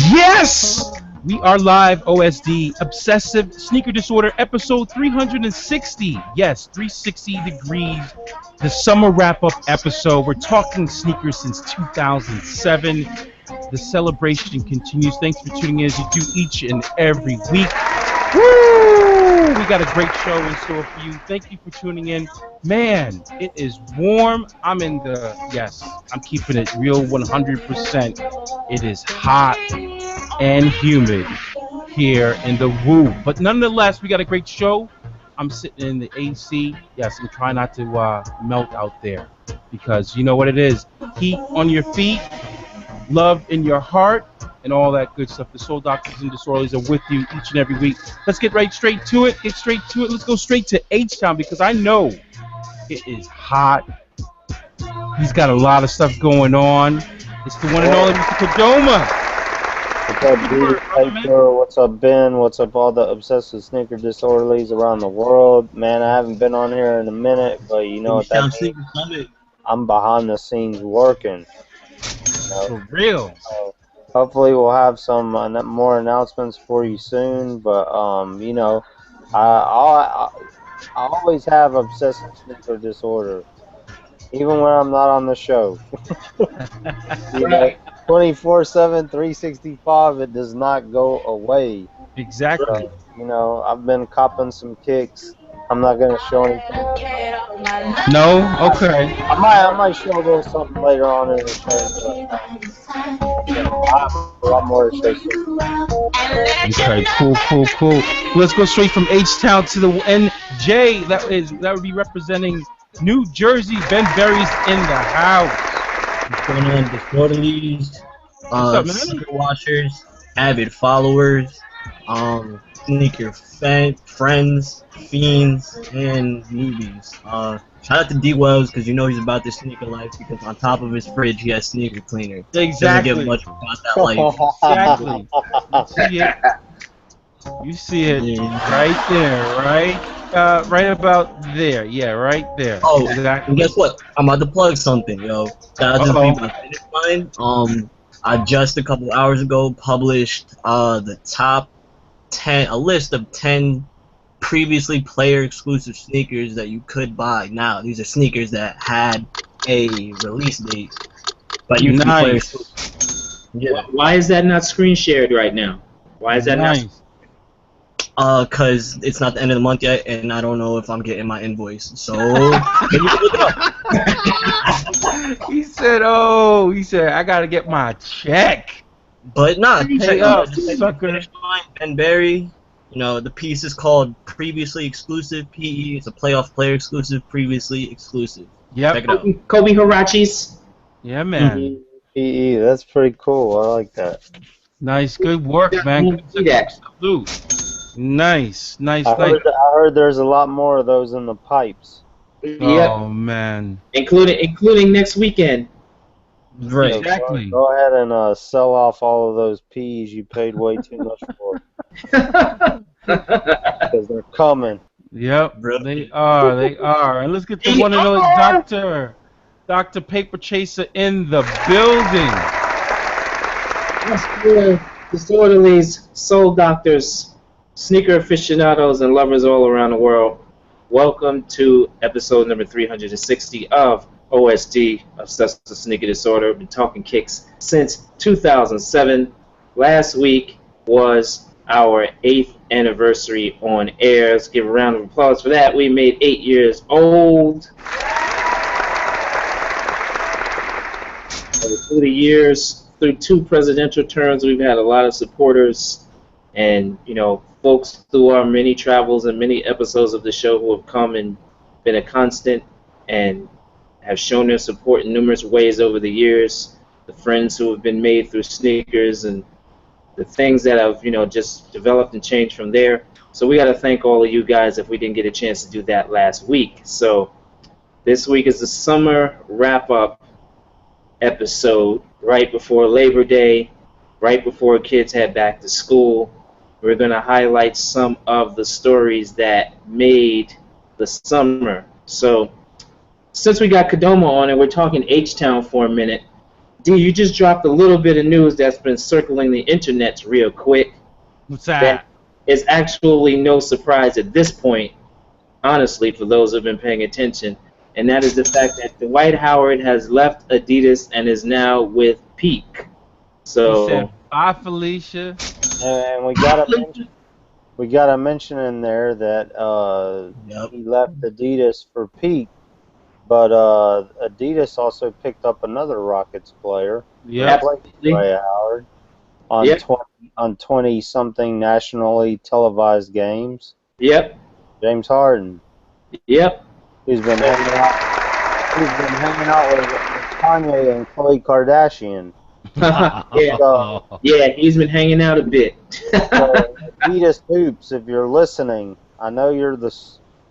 Yes! We are live, OSD, Obsessive Sneaker Disorder, episode 360. Yes, 360 degrees. The summer wrap-up episode. We're talking sneakers since 2007. The celebration continues. Thanks for tuning in as you do each and every week. Woo! We got a great show in store for you. Thank you for tuning in. Man, it is warm. I'm keeping it real 100%. It is hot and humid here in the woo. But nonetheless, we got a great show. I'm sitting in the AC. Yes, I'm trying not to melt out there because you know what it is. Heat on your feet, love in your heart, and all that good stuff. The Sole Doctors and Disorderlies are with you each and every week. Let's get straight to it. Let's go straight to H-Town because I know it is hot. He's got a lot of stuff going on. It's the one and only Mr. Kodoma. What's up, dude? What's up, Ben? What's up, all the obsessive sneaker disorderlies around the world? Man, I haven't been on here in a minute, but you know what that means? I'm behind the scenes working. For real. Hopefully we'll have some more announcements for you soon, but you know, I always have obsessive sneaker disorder, even when I'm not on the show. You know, 24/7, 365, it does not go away. Exactly. So, you know, I've been copping some kicks. I'm not gonna show anything. No? Okay. I might show a little something later on in the show, but I have a lot more to show soon. Okay, cool. Let's go straight from H-Town to the NJ. That would be representing New Jersey. Ben Berry's in the house. What's going on, Disorderlies, sneaker watchers, avid followers, sneaker friends, fiends, and newbies. Shout out to D Wells because you know he's about the sneaker life because on top of his fridge he has sneaker cleaner. Exactly. Doesn't get much about that life. Exactly. You see it right there, right? Right about there. Yeah, right there. Oh, exactly. And guess what? I'm about to plug something, yo. Shout out to the people at Finish Line. I just a couple hours ago published the top 10, a list of 10 previously player-exclusive sneakers that you could buy now. These are sneakers that had a release date, but you can play exclusive. Yeah. Why is that not screen shared right now? Why is that not? Cause it's not the end of the month yet, and I don't know if I'm getting my invoice. So maybe you can look it up. He said, I gotta get my check. But not. Hey, sucker. Ben Berry. You know, the piece is called Previously Exclusive, PE. It's a playoff player exclusive, previously exclusive. Yep. Check it out. Kobe Hirachis. Yeah, man. PE, that's pretty cool. I like that. Nice, good work, man. Salute. Nice. I heard there's a lot more of those in the pipes. Oh, man. Including next weekend. Right. So exactly. Go ahead and sell off all of those peas you paid way too much for. Because they're coming. Yep, they are. And let's get the one and only Dr. Paper Chaser in the building. What's good, Disorderlies, Soul Doctors, sneaker aficionados, and lovers all around the world. Welcome to episode number 360 of OSD, Obsessive Sneaker Disorder. We've been talking kicks since 2007. Last week was our 8th anniversary on air. Let's give a round of applause for that. We made 8 years old. Through the years, through 2 presidential terms, we've had a lot of supporters and, you know, folks through our many travels and many episodes of the show who have come and been a constant and have shown their support in numerous ways over the years. The friends who have been made through sneakers and the things that have, you know, just developed and changed from there. So we got to thank all of you guys if we didn't get a chance to do that last week. So this week is the summer wrap-up episode right before Labor Day, right before kids head back to school. We're going to highlight some of the stories that made the summer. So since we got Kadoma on and we're talking H-Town for a minute, D, you just dropped a little bit of news that's been circling the internet real quick. What's that? Is actually no surprise at this point, honestly, for those who have been paying attention, and that is the fact that Dwight Howard has left Adidas and is now with Peak. So, He said, bye, Felicia. And we gotta mention in there that he left Adidas for Peak, but Adidas also picked up another Rockets player. Yeah, Dwight Howard on 20-something nationally televised games. Yep. James Harden. Yep. He's been hanging out with Kanye and Khloe Kardashian. Yeah, he's been hanging out a bit. So, Adidas Hoops, if you're listening, I know you're the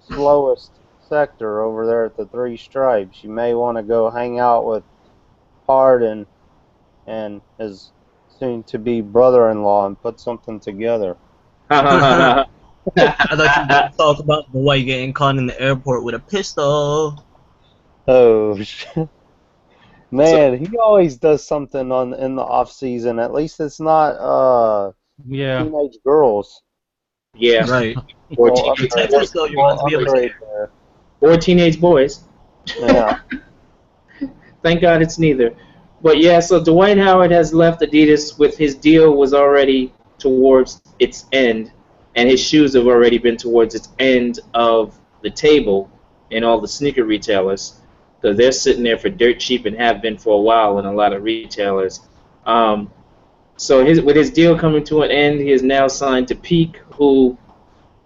slowest sector over there at the Three Stripes. You may want to go hang out with Harden and his soon-to-be brother-in-law and put something together. I thought you were going to talk about the white getting caught in the airport with a pistol. Oh, shit. Man, he always does something in the off season. At least it's not teenage girls. Yeah, right. Or teenage boys. Yeah. Thank God it's neither. But yeah, so Dwight Howard has left Adidas with his deal was already towards its end, and his shoes have already been towards its end of the table in all the sneaker retailers. So they're sitting there for dirt cheap and have been for a while in a lot of retailers. So with his deal coming to an end, he is now signed to Peak, who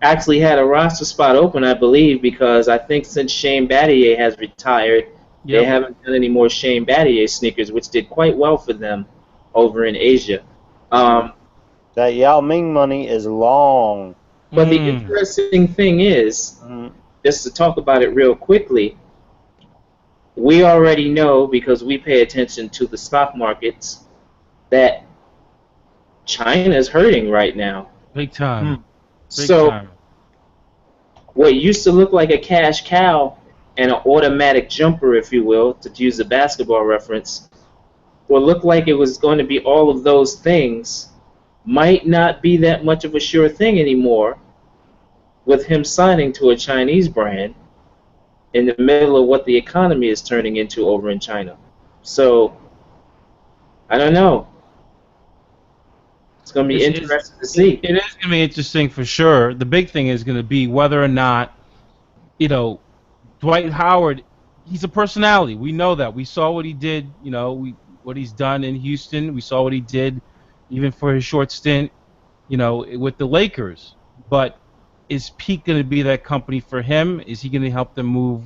actually had a roster spot open, I believe, because I think since Shane Battier has retired, they haven't done any more Shane Battier sneakers, which did quite well for them over in Asia. That Yao Ming money is long. But the interesting thing is, just to talk about it real quickly, we already know, because we pay attention to the stock markets, that China is hurting right now. Big time. What used to look like a cash cow and an automatic jumper, if you will, to use a basketball reference, will look like it was going to be all of those things, might not be that much of a sure thing anymore with him signing to a Chinese brand in the middle of what the economy is turning into over in China. So, I don't know. It's going to be interesting to see. It is going to be interesting for sure. The big thing is going to be whether or not, Dwight Howard, he's a personality. We know that. We saw what he did, what he's done in Houston. We saw what he did even for his short stint, with the Lakers. But is Peak going to be that company for him? Is he going to help them move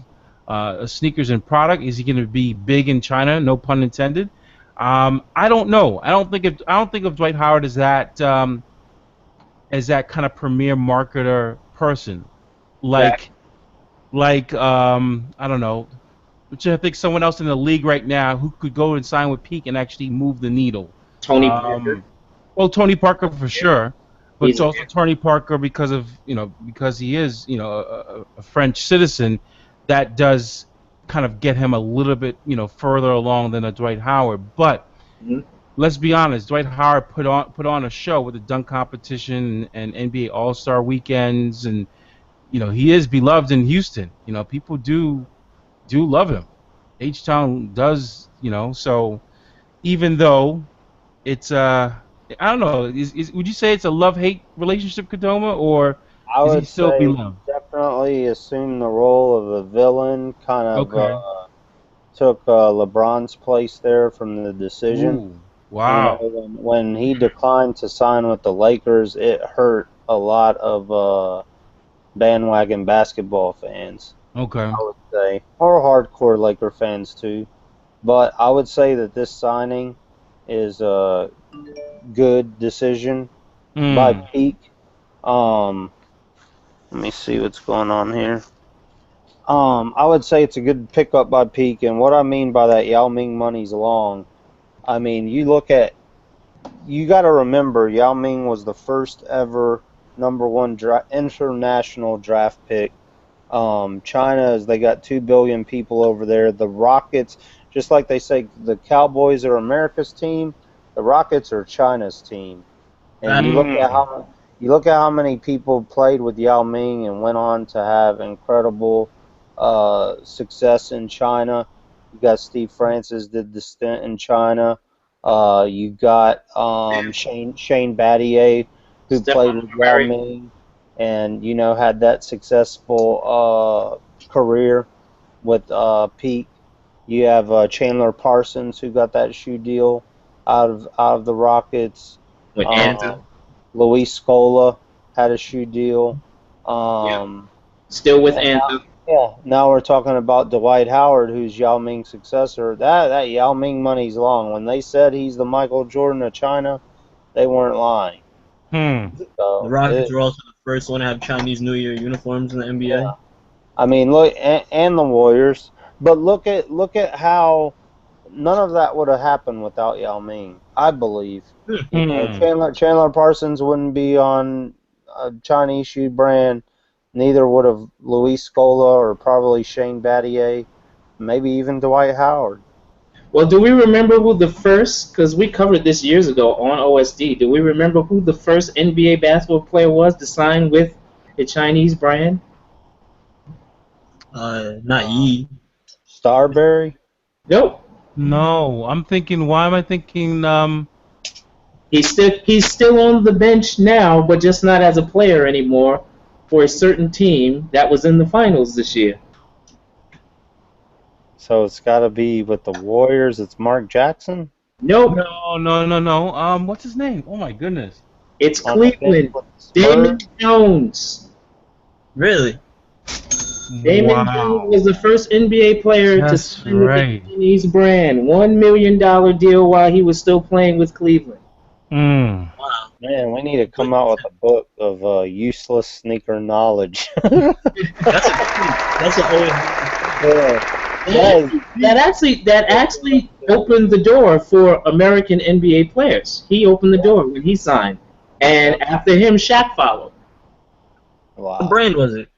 sneakers and product? Is he going to be big in China? No pun intended. I don't know. I don't think of Dwight Howard as that kind of premier marketer person, like I don't know. Which I think someone else in the league right now who could go and sign with Peak and actually move the needle. Tony Parker. Well, Tony Parker for sure, but it's also Tony Parker because he is a French citizen. That does kind of get him a little bit further along than a Dwight Howard. But let's be honest, Dwight Howard put on a show with the dunk competition and NBA All-Star weekends, and he is beloved in Houston. People do love him. H-Town does, so even though it's I don't know, would you say it's a love-hate relationship, Kadoma, or is he still beloved? Definitely assumed the role of a villain, kind of took LeBron's place there from the decision. Ooh, wow. When he declined to sign with the Lakers, it hurt a lot of bandwagon basketball fans. Okay. I would say, or hardcore Laker fans too. But I would say that this signing is a good decision by Peak. Let me see what's going on here. I would say it's a good pickup by Peak, and what I mean by that Yao Ming money's long. I mean, you got to remember, Yao Ming was the first ever #1 international draft pick China is they got 2 billion people over there. The Rockets, just like they say, the Cowboys are America's team. The Rockets are China's team. And you look at how many people played with Yao Ming and went on to have incredible success in China. You got Steve Francis did the stint in China. You got Shane Battier, who played with Yao Ming, and had that successful career with Peak. You have Chandler Parsons, who got that shoe deal out of the Rockets. With Anta. Luis Scola had a shoe deal. Still with Anta. Yeah, now we're talking about Dwight Howard, who's Yao Ming's successor. That Yao Ming money's long. When they said he's the Michael Jordan of China, they weren't lying. So, the Rockets were also the first one to have Chinese New Year uniforms in the NBA. Yeah. I mean, look, and the Warriors. But look at how none of that would have happened without Yao Ming, I believe. Chandler Parsons wouldn't be on a Chinese shoe brand. Neither would have Luis Scola or probably Shane Battier, maybe even Dwight Howard. Well, do we remember who the first, because we covered this years ago on OSD, do we remember who the first NBA basketball player was to sign with a Chinese brand? Not Yi. Starberry? Nope. No, I'm thinking, why am I thinking, He's still on the bench now, but just not as a player anymore for a certain team that was in the finals this year. So it's got to be with the Warriors. It's Mark Jackson? Nope. No. What's his name? Oh, my goodness. It's Cleveland. Damon Jones. Really? Damon Jones was the first NBA player to sign with the Chinese brand. $1 million deal while he was still playing with Cleveland. Wow. Man, we need to come out with a book of useless sneaker knowledge. That's That actually opened the door for American NBA players. He opened the door when he signed, and after him, Shaq followed. Wow. What brand was it?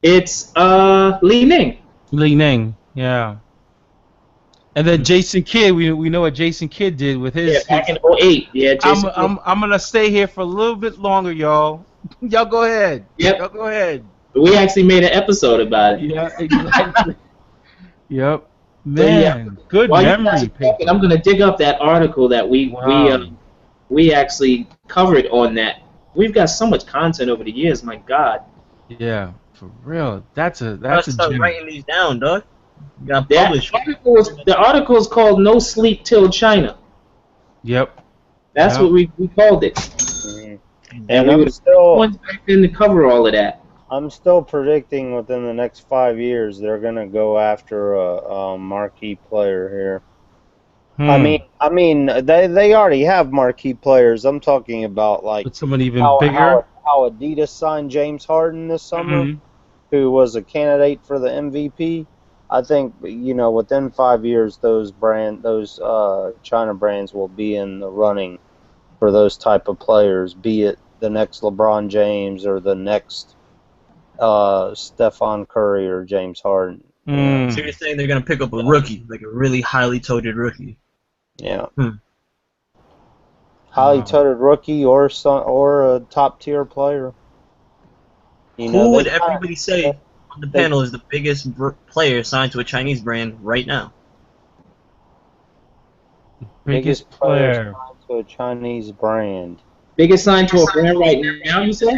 It's Li Ning. Li Ning, yeah. And then Jason Kidd, we know what Jason Kidd did with his. Yeah, back in 2008. Yeah, Jason I'm gonna stay here for a little bit longer, y'all. Y'all go ahead. Yep. Y'all go ahead. We actually made an episode about it. Yeah, exactly. Yep. Man, good memory. I'm gonna dig up that article that we actually covered on that. We've got so much content over the years. My God. Yeah, for real. That's a Start gem. writing these down, dog. You got That published. the article is called "No Sleep Till China." Yep. That's what we called it. And we were still ones back then to cover all of that. I'm still predicting within the next 5 years they're gonna go after a marquee player here. I mean, they already have marquee players. I'm talking about like someone even bigger. How Adidas signed James Harden this summer, who was a candidate for the MVP. I think within 5 years those China brands will be in the running for those type of players, be it the next LeBron James or the next Stephon Curry or James Harden. So you're saying they're gonna pick up a rookie, like a really highly touted rookie? Yeah. Highly touted rookie or a top tier player. Who would everybody say on the panel is the biggest player signed to a Chinese brand right now? Biggest player signed to a Chinese brand. Biggest signed to a brand right now, you say?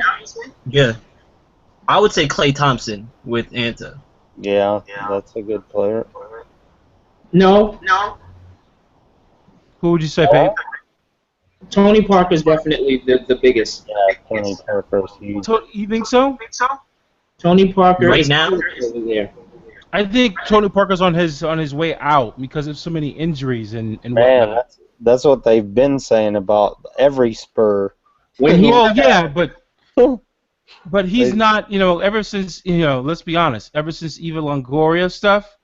Yeah. I would say Klay Thompson with Anta. Yeah, that's a good player. No. Who would you say, Pape? Tony Parker's definitely the biggest. Yeah, Tony Parker's huge. You think so? Tony Parker right is now over there. I think Tony Parker's on his way out because of so many injuries and Man, whatnot. that's what they've been saying about every Spur. But he's not, ever since, let's be honest, ever since Eva Longoria stuff,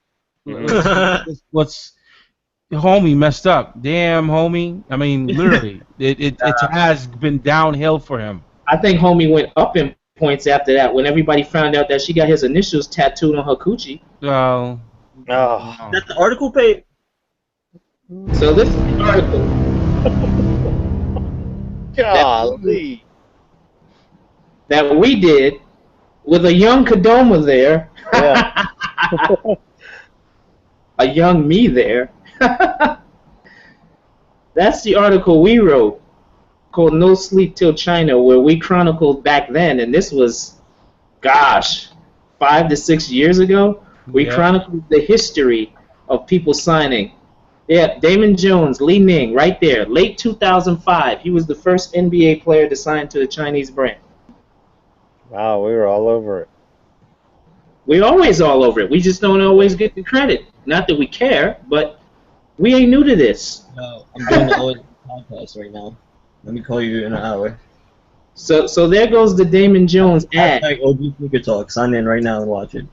what's homie messed up. Damn, homie. I mean, literally, it has been downhill for him. I think homie went up in points after that when everybody found out that she got his initials tattooed on her coochie. Oh. Oh. Is that the article page? So this is the article. Golly. That we did with a young Kadoma there. Yeah. A young me there. That's the article we wrote called No Sleep Till China, where we chronicled back then, and this was, gosh, 5 to 6 years ago. We chronicled the history of people signing. Yeah, Damon Jones, Li Ning, right there, late 2005. He was the first NBA player to sign to the Chinese brand. Wow, we were all over it. We're always all over it. We just don't always get the credit. Not that we care, but we ain't new to this. No, I'm doing the OSD podcast right now. Let me call you in an hour. So there goes the Damon Jones ad. Like OG Sneaker Talk. Sign in right now and watch it.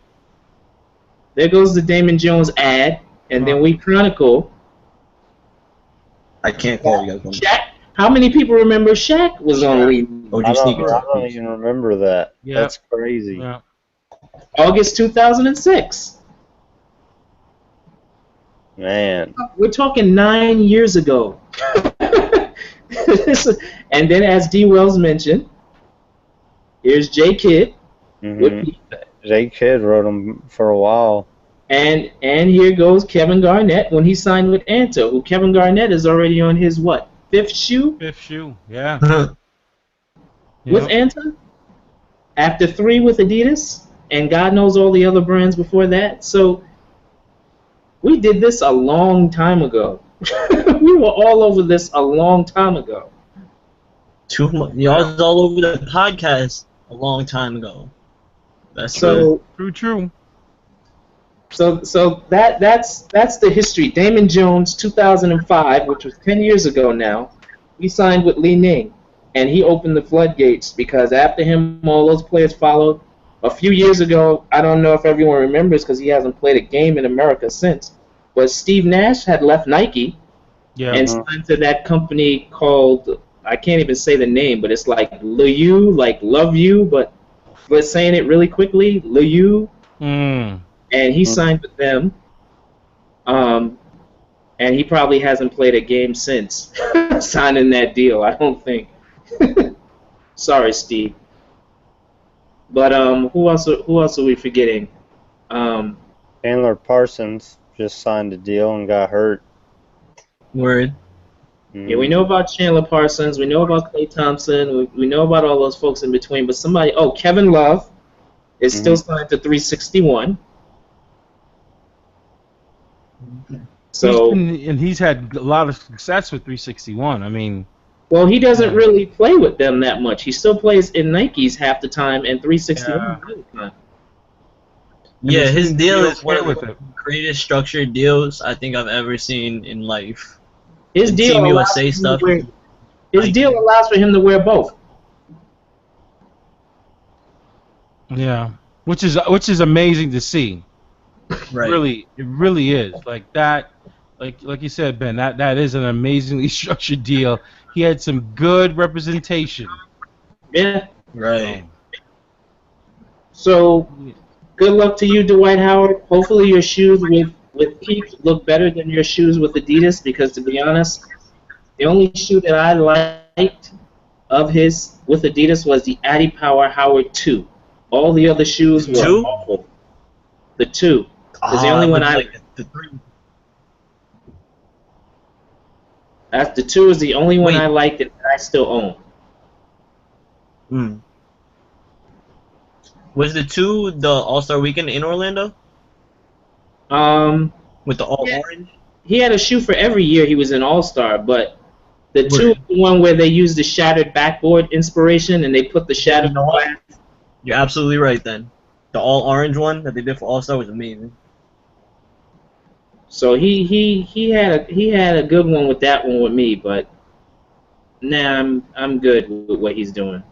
There goes the Damon Jones ad, and then we chronicle. I can't call you guys. Shaq. How many people remember Shaq was on Lee? OG Sneaker I Talk. don't even remember that. Yep. That's crazy. Yeah. August 2006. Man. We're talking 9 years ago. And then, as D. Wells mentioned, here's J. Kidd. Mm-hmm. J. Kidd wrote them for a while. And here goes Kevin Garnett when he signed with Anta, who Kevin Garnett is already on his, what, fifth shoe? Fifth shoe, yeah. With Anta? After 3 with Adidas? And God knows all the other brands before that. So we did this a long time ago. We were all over this a long time ago. Y'all was all over the podcast a long time ago. That's so true. So that's the history. Damon Jones, 2005, which was 10 years ago now. He signed with Li Ning, and he opened the floodgates because after him, all those players followed. A few years ago, I don't know if everyone remembers because he hasn't played a game in America since, but Steve Nash had left Nike and signed to that company called, I can't even say the name, but it's like Liu, like love you, but we're saying it really quickly, Liu. And he signed with them. And he probably hasn't played a game since signing that deal, I don't think. Sorry, Steve. But who else are we forgetting? Chandler Parsons just signed a deal and got hurt. Word. Yeah, we know about Chandler Parsons. We know about Klay Thompson. We know about all those folks in between. But Kevin Love is still signed to 361. So he's had a lot of success with 361. I mean, well, he doesn't really play with them that much. He still plays in Nikes half the time and 361 half the time. Yeah, his deal is one of the greatest structured deals I think I've ever seen in life. His deal Team allows USA stuff. His deal allows for him to wear both. Yeah, which is amazing to see. Right. It really is. Like that, like you said, Ben. That is an amazingly structured deal. He had some good representation. Yeah. Right. So, good luck to you, Dwight Howard. Hopefully your shoes with Peak look better than your shoes with Adidas, because to be honest, the only shoe that I liked of his with Adidas was the Adi Power Howard 2. All the other shoes were awful. The 2 is the only one I like. The 3. That's the 2 is the only one I liked that I still own. Was the 2 the All-Star Weekend in Orlando? With the all orange? He had a shoe for every year he was an All-Star, but the 2 is the one where they used the shattered backboard inspiration and they put the shattered glass. You're absolutely right then. The all orange one that they did for All-Star was amazing. So he had a good one with that one with me, but nah, I'm good with what he's doing.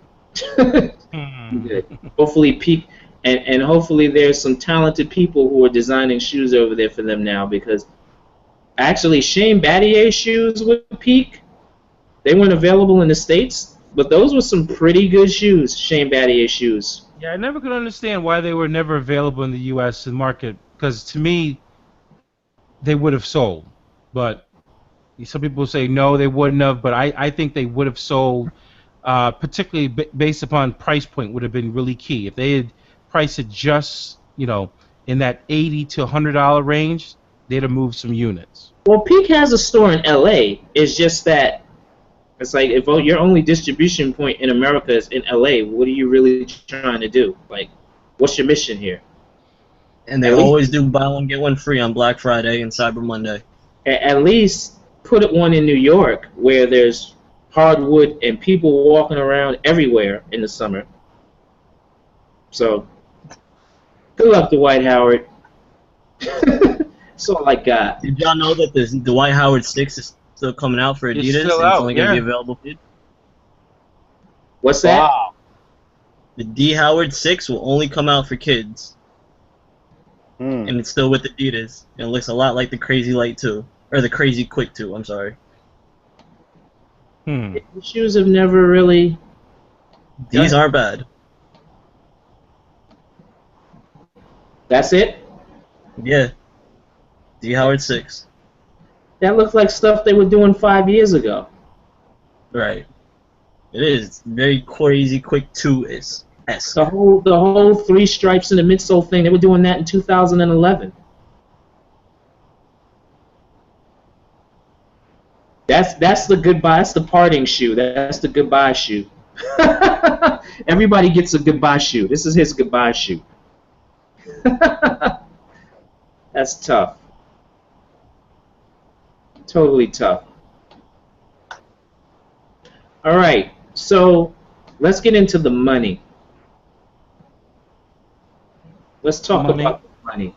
I'm good. Hopefully Peak and hopefully there's some talented people who are designing shoes over there for them now, because actually Shane Battier's shoes with Peak, they weren't available in the States But those were some pretty good shoes, Shane Battier shoes. Yeah, I never could understand why they were never available in the U.S. market, because to me, they would have sold. But some people say no, they wouldn't have, but I think they would have sold, particularly based upon price point would have been really key. If they had priced it just, in that $80 to $100 range, they'd have moved some units. Well, Peak has a store in L.A. It's just that it's like if your only distribution point in America is in L.A., what are you really trying to do? Like, what's your mission here? And they always do buy one, get one free on Black Friday and Cyber Monday. At least put one in New York where there's hardwood and people walking around everywhere in the summer. So, good luck, Dwight Howard. That's all I got. Did y'all know that the Dwight Howard 6 is still coming out for Adidas? It's still and out, it's only going to be available for kids? What's that? Wow. The D Howard 6 will only come out for kids. And it's still with Adidas. And it looks a lot like the Crazy Light 2. Or the Crazy Quick 2, I'm sorry. The shoes have never really... These aren't bad. That's it? Yeah. D Howard 6. That looks like stuff they were doing 5 years ago. Right. It is. Very Crazy Quick 2-esque. The whole 3 stripes in the midsole thing, they were doing that in 2011. That's the goodbye. That's the parting shoe. That's the goodbye shoe. Everybody gets a goodbye shoe. This is his goodbye shoe. That's tough. Totally tough. All right, so let's get into the money. Let's talk about the money,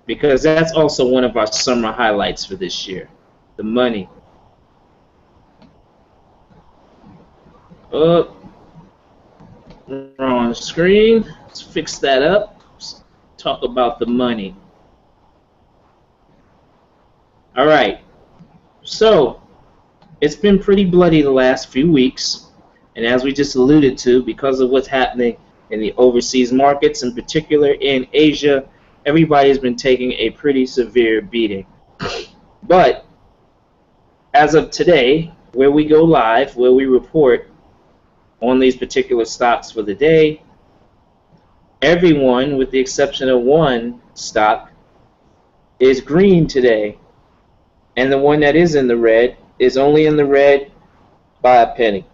because that's also one of our summer highlights for this year. The money. Wrong screen. Let's fix that up. Let's talk about the money. All right. So, it's been pretty bloody the last few weeks, and as we just alluded to, because of what's happening in the overseas markets, in particular in Asia, everybody's been taking a pretty severe beating. But as of today, where we go live, where we report on these particular stocks for the day, everyone, with the exception of one stock, is green today. And the one that is in the red is only in the red by a penny.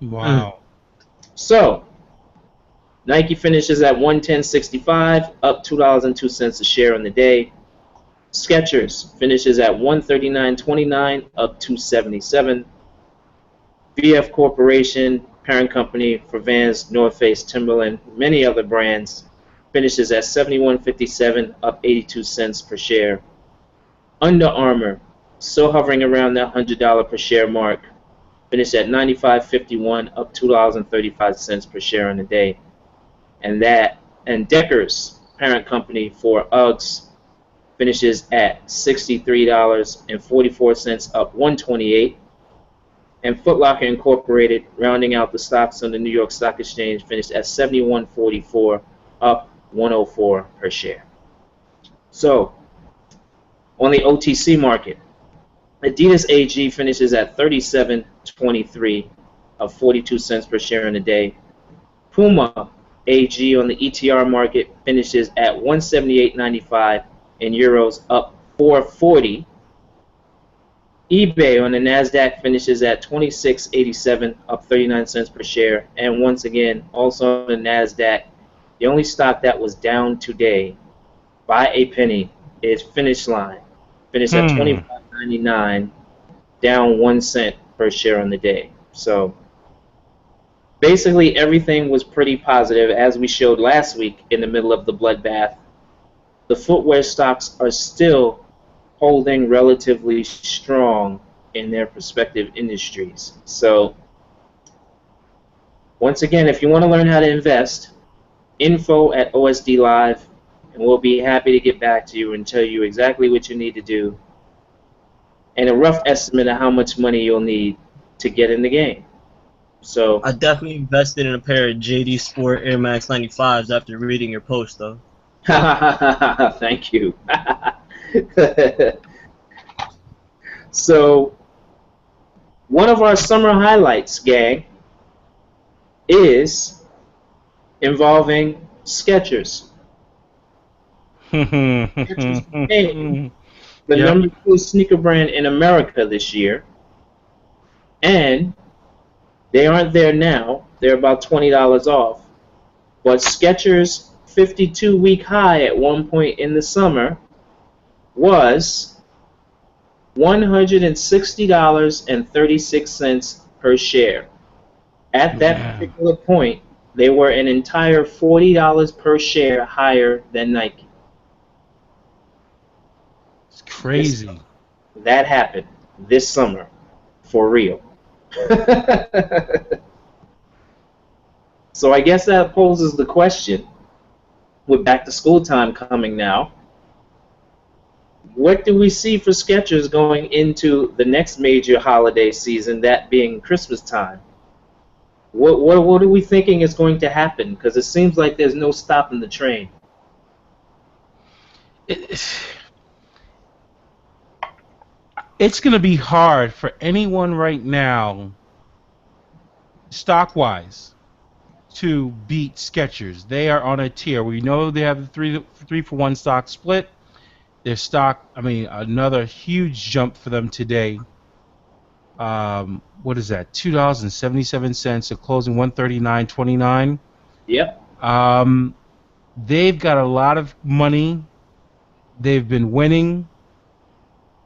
Wow. So, Nike finishes at $110.65, up $2.02 a share on the day. Skechers finishes at $139.29, up $2.77. VF Corporation, parent company for Vans, North Face, Timberland, many other brands, finishes at $71.57, up 82 cents per share. Under Armour, still hovering around that $100 per share mark, finished at $95.51, up $2.35 per share on the day. And Deckers, parent company for Uggs, finishes at $63.44, up $1.28. And Foot Locker Incorporated, rounding out the stocks on the New York Stock Exchange, finished at $71.44, up $1.04 per share. So, on the OTC market, Adidas AG finishes at $37.23, up 42 cents per share in a day. Puma AG on the ETR market finishes at $178.95 in euros, up $4.40. eBay on the NASDAQ finishes at $26.87, up 39 cents per share. And once again, also on the NASDAQ, the only stock that was down today by a penny is Finish Line. Finished at $25.99, down 1 cent per share on the day. So basically everything was pretty positive, as we showed last week in the middle of the bloodbath. The footwear stocks are still holding relatively strong in their respective industries. So once again, if you want to learn how to invest, info at OSDLIVE, and we'll be happy to get back to you and tell you exactly what you need to do and a rough estimate of how much money you'll need to get in the game. So I definitely invested in a pair of JD Sport Air Max 95s after reading your post, though. thank you. So one of our summer highlights, gang, is involving Skechers. Skechers became the Yep. number 2 sneaker brand in America this year, and they aren't there now. They're about $20 off. But Skechers' 52-week high at one point in the summer was $160.36 per share. At that Yeah. particular point, they were an entire $40 per share higher than Nike. It's crazy. That happened this summer, for real. So I guess that poses the question, with back to school time coming now, what do we see for Skechers going into the next major holiday season, that being Christmas time? What are we thinking is going to happen? Because it seems like there's no stopping the train. It's going to be hard for anyone right now, stock-wise, to beat Skechers. They are on a tier. We know they have the 3-for-1 stock split. Their stock, I mean, another huge jump for them today. What is that? $2.77. So closing 139.29. Yep. They've got a lot of money. They've been winning.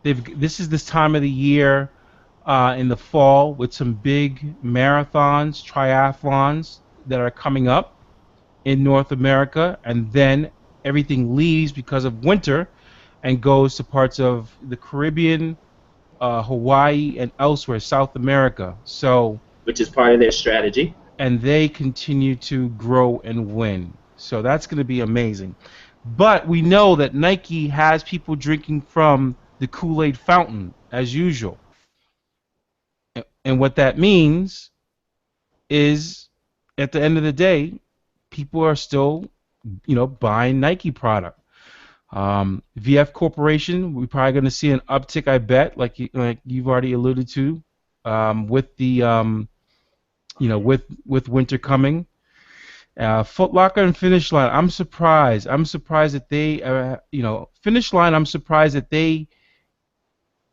This is this time of the year in the fall with some big marathons, triathlons that are coming up in North America, and then everything leaves because of winter and goes to parts of the Caribbean, Hawaii, and elsewhere, South America. So, which is part of their strategy. And they continue to grow and win. So that's going to be amazing. But we know that Nike has people drinking from the Kool-Aid fountain, as usual. And what that means is, at the end of the day, people are still, buying Nike product. VF Corporation, we're probably going to see an uptick, I bet, like you've already alluded to, with the, with winter coming. Foot Locker and Finish Line, I'm surprised. I'm surprised that they, Finish Line, I'm surprised that they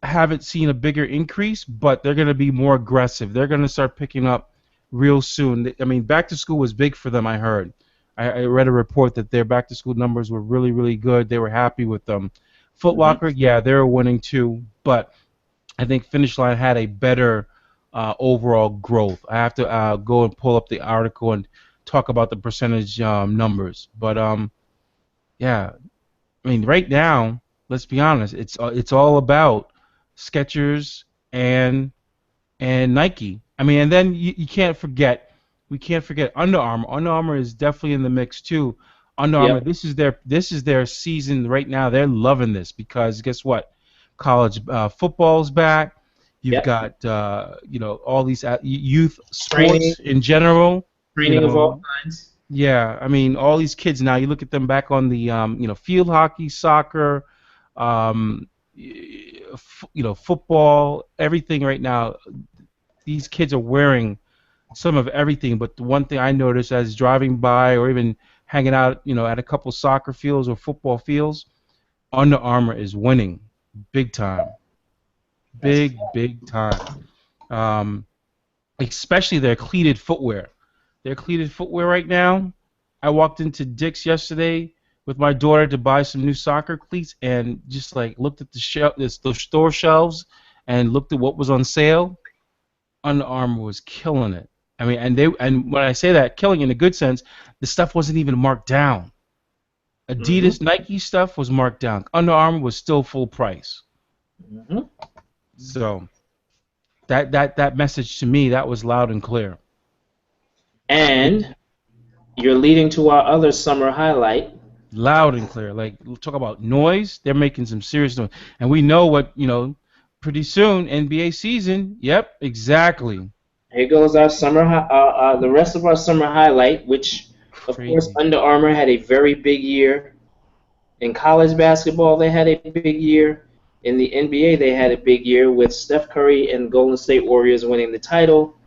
haven't seen a bigger increase, but they're going to be more aggressive. They're going to start picking up real soon. I mean, back to school was big for them, I heard. I read a report that their back to school numbers were really, really good. They were happy with them. Foot Locker, yeah, they were winning too, but I think Finish Line had a better overall growth. I have to go and pull up the article and talk about the percentage numbers. But yeah, I mean, right now, let's be honest, it's all about Skechers and Nike. I mean, and then we can't forget Under Armour. Under Armour is definitely in the mix too. Under Armour, this is their season right now. They're loving this because guess what? College football's back. You've got all these youth sports in general. Training of all kinds. Yeah, I mean, all these kids now. You look at them back on the field hockey, soccer, football, everything right now. These kids are wearing some of everything, but the one thing I noticed as driving by or even hanging out, at a couple soccer fields or football fields, Under Armour is winning big time. Big time. Especially their cleated footwear. Their cleated footwear right now, I walked into Dick's yesterday with my daughter to buy some new soccer cleats and just looked at the store shelves and looked at what was on sale. Under Armour was killing it. I mean, and when I say that, killing in a good sense, the stuff wasn't even marked down. Adidas, Nike stuff was marked down. Under Armour was still full price. So that message to me, that was loud and clear. And you're leading to our other summer highlight. Loud and clear. Talk about noise. They're making some serious noise, and we know what Pretty soon, NBA season. Yep, exactly. Here goes our the rest of our summer highlight, which, of course, Crazy. Under Armour had a very big year. In college basketball, they had a big year. In the NBA, they had a big year with Steph Curry and Golden State Warriors winning the title.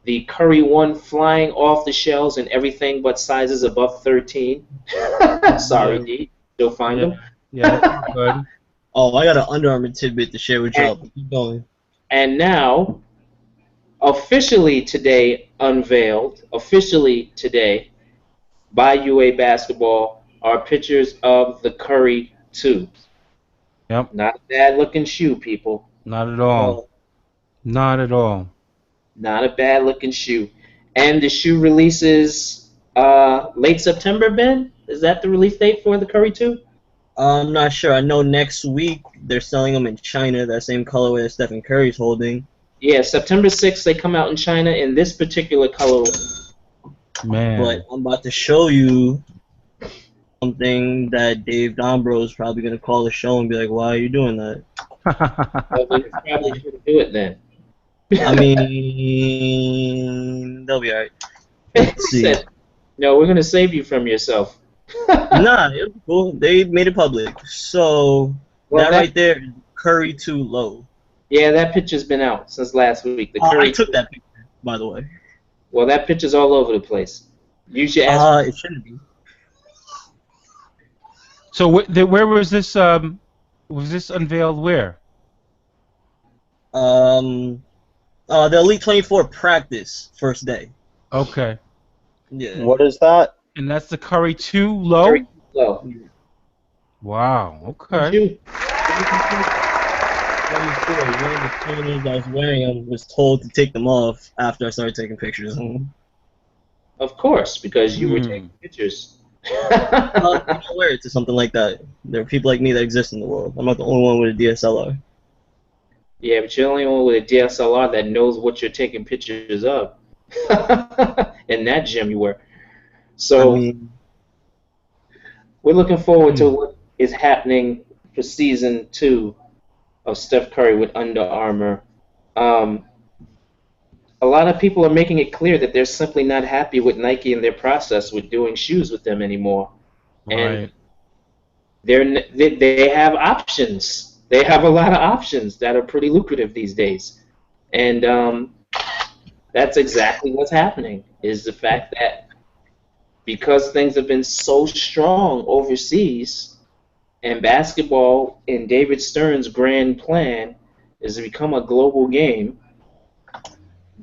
The Curry one flying off the shelves in everything but sizes above 13. Sorry, Yeah. D. Still find them. Yeah, that's good. Oh, I got an Under Armour tidbit to share with y'all. And, Keep going. and now, officially today, unveiled, officially today, by UA Basketball, are pictures of the Curry 2. Yep. Not a bad looking shoe, people. Not at all. Not at all. Not a bad looking shoe. And the shoe releases late September, Ben? Is that the release date for the Curry 2? I'm not sure. I know next week they're selling them in China, that same colorway that Stephen Curry's holding. Yeah, September 6th they come out in China in this particular colorway. Man. But I'm about to show you something that Dave Dombro is probably going to call the show and be like, why are you doing that? Well, we probably should do it then. I mean, they'll be alright. Let's see. Said, no, we're going to save you from yourself. Nah, it was cool. They made it public. So, Well, that right there is Curry 2 low. Yeah, that picture's been out since last week. The Oh, Curry I took that picture, by the way. Well, that picture's all over the place. You should ask. It shouldn't be. So where was this? Was this unveiled where? The Elite 24 practice first day. Okay. Yeah. What is that? And that's the Curry 2 low? Curry low. Wow. Okay. You- One of the trainers that was wearing them was told to take them off after I started taking pictures of them. Of course, because you were taking pictures. You don't wear it to something like that. There are people like me that exist in the world. I'm not the only one with a DSLR. Yeah, but you're the only one with a DSLR that knows what you're taking pictures of. In that gym you were. So I mean, we're looking forward to what is happening for season 2 of Steph Curry with Under Armour. A lot of people are making it clear that they're simply not happy with Nike and their process with doing shoes with them anymore. Right. And they have options. They have a lot of options that are pretty lucrative these days. And that's exactly what's happening, is the fact that because things have been so strong overseas, and basketball in David Stern's grand plan is to become a global game,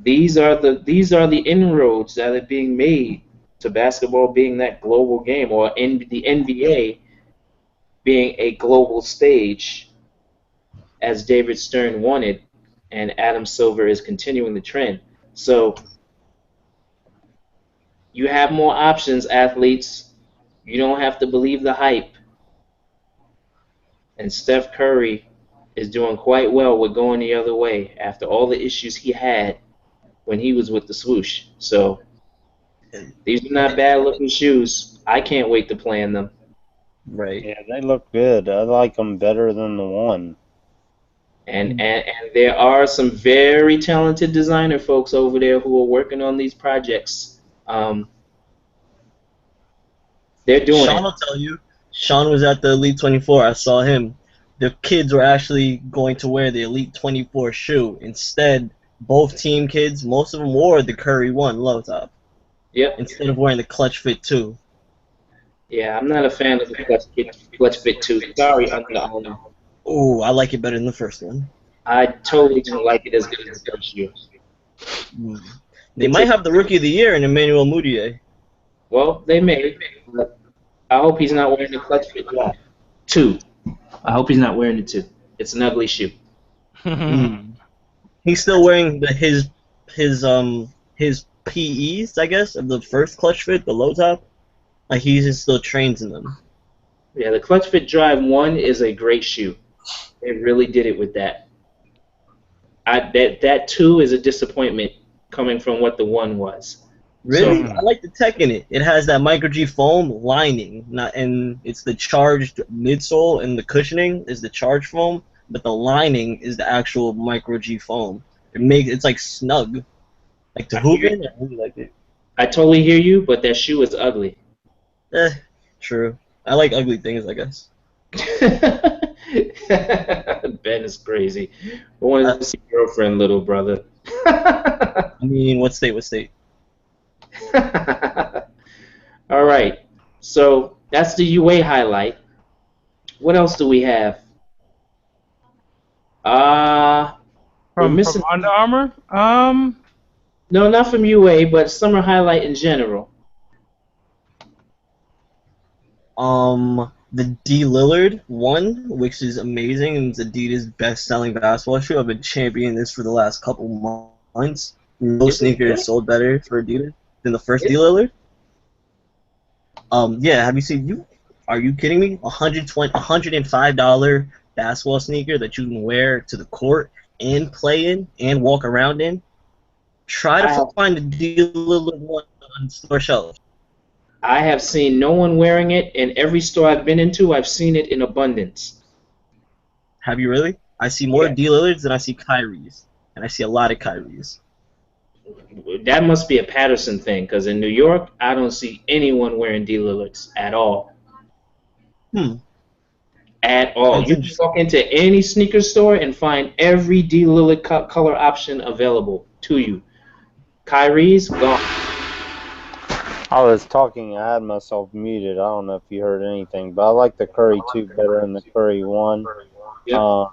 these are the inroads that are being made to basketball being that global game, or in the NBA being a global stage, as David Stern wanted, and Adam Silver is continuing the trend. So you have more options, athletes. You don't have to believe the hype. And Steph Curry is doing quite well with going the other way after all the issues he had when he was with the swoosh. So these are not bad-looking shoes. I can't wait to play in them. right. Yeah, they look good. I like them better than the one. And there are some very talented designer folks over there who are working on these projects. They're doing Sean it. will tell you. Sean was at the Elite 24. I saw him. The kids were actually going to wear the Elite 24 shoe. Instead, both team kids, most of them wore the Curry 1 low top. Yep. Instead of wearing the Clutch Fit 2. Yeah, I'm not a fan of the Clutch Fit 2. Sorry, Under Armour. Ooh, I like it better than the first one. I totally don't like it as good as the first shoe. They might have the Rookie of the Year in Emmanuel Mudiay. Well, they may, but I hope he's not wearing the Clutch Fit Drive 2. I hope he's not wearing the 2. It's an ugly shoe. He's still wearing his PEs, I guess, of the first Clutch Fit, the low top. Like he still trains in them. Yeah, the Clutch Fit Drive 1 is a great shoe. They really did it with that. That 2 is a disappointment coming from what the 1 was. Really? So- I like the tech in it. It has that micro G foam lining, and it's the charged midsole, and the cushioning is the charged foam. but the lining is the actual micro G foam. It's like snug, like to hoop in. I really like it. I totally hear you, but that shoe is ugly. True. I like ugly things, I guess. Ben is crazy. I want to see your girlfriend, little brother. I mean, what state? What state? All right. So that's the UA highlight. What else do we have? We're missing from Under Armour. No, not from UA, but summer highlight in general. The D Lillard one, which is amazing, and it's Adidas' best-selling basketball shoe. I've been championing this for the last couple months. No sneaker has sold better for Adidas than the first D Lillard. Yeah, have you seen you? Are you kidding me? $105 basketball sneaker that you can wear to the court and play in and walk around in. Try to find the D Lillard one on store shelves. I have seen no one wearing it. In every store I've been into, I've seen it in abundance. Have you really? I see more D Lillards than I see Kyries, and I see a lot of Kyries. That must be a Patterson thing, because in New York, I don't see anyone wearing D Lillards at all. At all. You can walk into any sneaker store and find every D Lillard color option available to you. Kyrie's gone. I was talking, I had myself muted. I don't know if you heard anything, but I like the Curry 2 better than the Curry 1. Yep.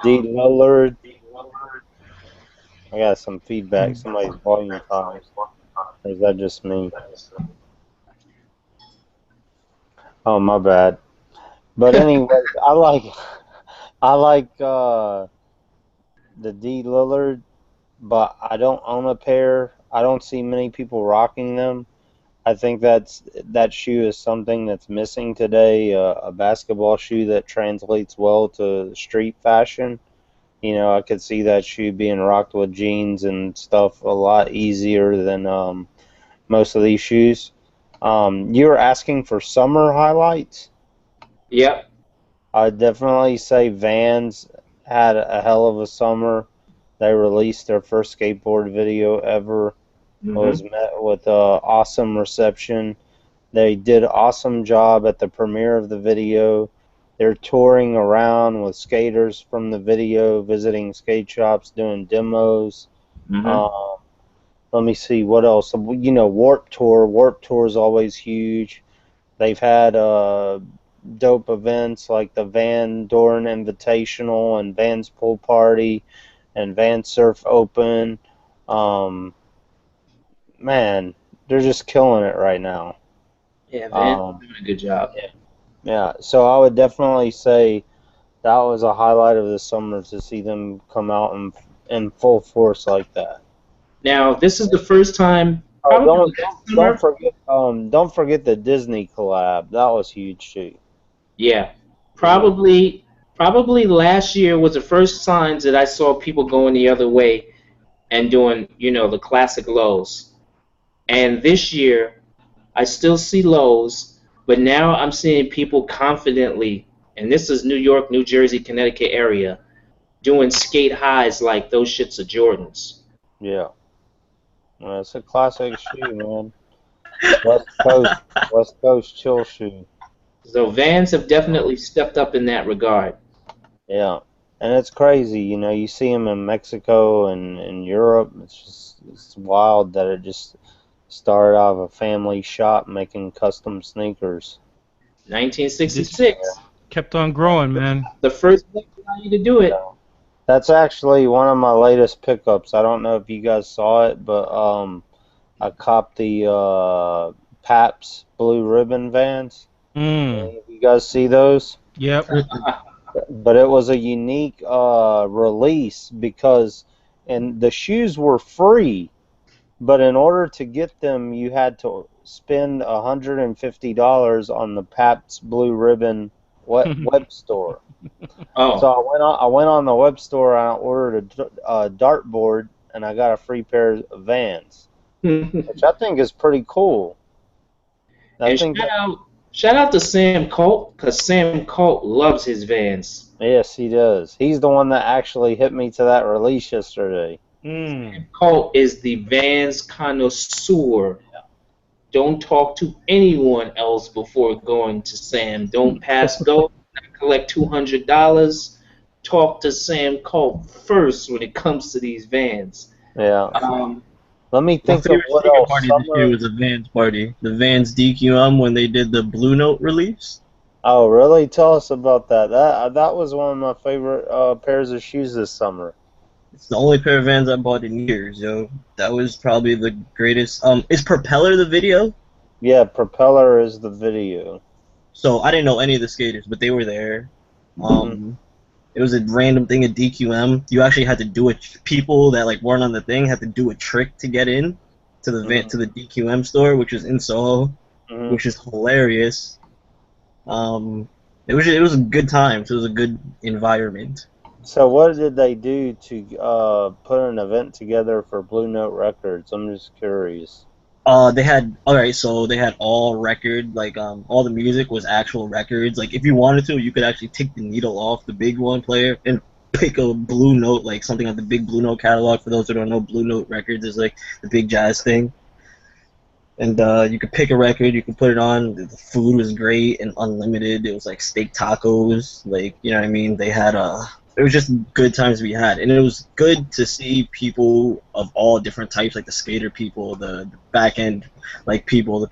D Lillard. I got some feedback. Somebody's volume high. Or is that just me? Oh, my bad. But anyway, I like the D Lillard, but I don't own a pair. I don't see many people rocking them. I think that shoe is something that's missing today, a basketball shoe that translates well to street fashion. You know, I could see that shoe being rocked with jeans and stuff a lot easier than most of these shoes. You were asking for summer highlights? Yep. I'd definitely say Vans had a hell of a summer. They released their first skateboard video ever. Was met with awesome reception. They did an awesome job at the premiere of the video. They're touring around with skaters from the video, visiting skate shops, doing demos. Let me see what else. You know, Warped Tour. Warped Tour is always huge. They've had dope events like the Van Doren Invitational and Vans Pool Party and Van Surf Open. Man, they're just killing it right now. Yeah, Vans doing a good job. Yeah, so I would definitely say that was a highlight of the summer to see them come out in full force like that. Now, this is the first time. Don't forget the Disney collab. That was huge too. Yeah, probably last year was the first signs that I saw people going the other way and doing, you know, the classic lows. And this year, I still see lows, but now I'm seeing people confidently, and this is New York, New Jersey, Connecticut area, doing skate highs like those shits are Jordans. Yeah. Well, it's a classic shoe, man. West Coast chill shoe. So Vans have definitely stepped up in that regard. Yeah. And it's crazy, you know, you see them in Mexico and in Europe. It's wild that it just started out of a family shop making custom sneakers. 1966. Kept on growing, man. The first place allowed you to do it. That's actually one of my latest pickups. I don't know if you guys saw it, but I copped the Paps Blue Ribbon Vans. You guys see those? Yep. But it was a unique release because the shoes were free. But in order to get them, you had to spend $150 on the Pabst Blue Ribbon web store. Oh. So I went on the web store and I ordered a dartboard and I got a free pair of Vans, which I think is pretty cool. Shout out to Sam Colt, because Sam Colt loves his Vans. Yes, he does. He's the one that actually hit me to that release yesterday. Colt is the Vans connoisseur. Don't talk to anyone else before going to Sam. Don't pass go. Collect $200. Talk to Sam Colt first when it comes to these Vans. Yeah. Let me My think of favorite what sneaker else. party this year was a Vans party. The Vans DQM when they did the Blue Note release. Oh, really? Tell us about that. That was one of my favorite pairs of shoes this summer. It's the only pair of Vans I bought in years, yo. That was probably the greatest. Is Propeller the video? Yeah, Propeller is the video. So I didn't know any of the skaters, but they were there. It was a random thing at DQM. You actually had to do it. People that like weren't on the thing had to do a trick to get in to the to the DQM store, which was in Soho, which is hilarious. It was a good time. So it was a good environment. So what did they do to put an event together for Blue Note Records? I'm just curious. They had so they had all record, like all the music was actual records. Like if you wanted to, you could actually take the needle off the big one player and pick a Blue Note, like something on the big Blue Note catalog. For those who don't know, Blue Note Records is like the big jazz thing. And you could pick a record, you could put it on. The food was great and unlimited. It was like steak tacos, like you know what I mean. They had it was just good times we had, and it was good to see people of all different types, like the skater people, the back end like people, the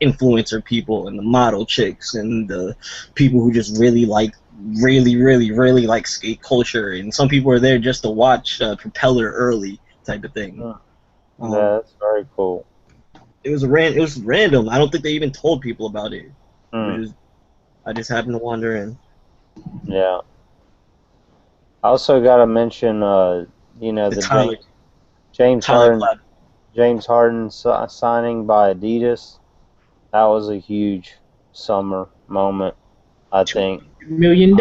influencer people, and the model chicks, and the people who just really like skate culture, and some people were there just to watch Propeller early type of thing. Yeah, that's very cool. It was random. I don't think they even told people about it. I just happened to wander in. Yeah. I also got to mention, the James Harden signing by Adidas. That was a huge summer moment, I think. $1 million.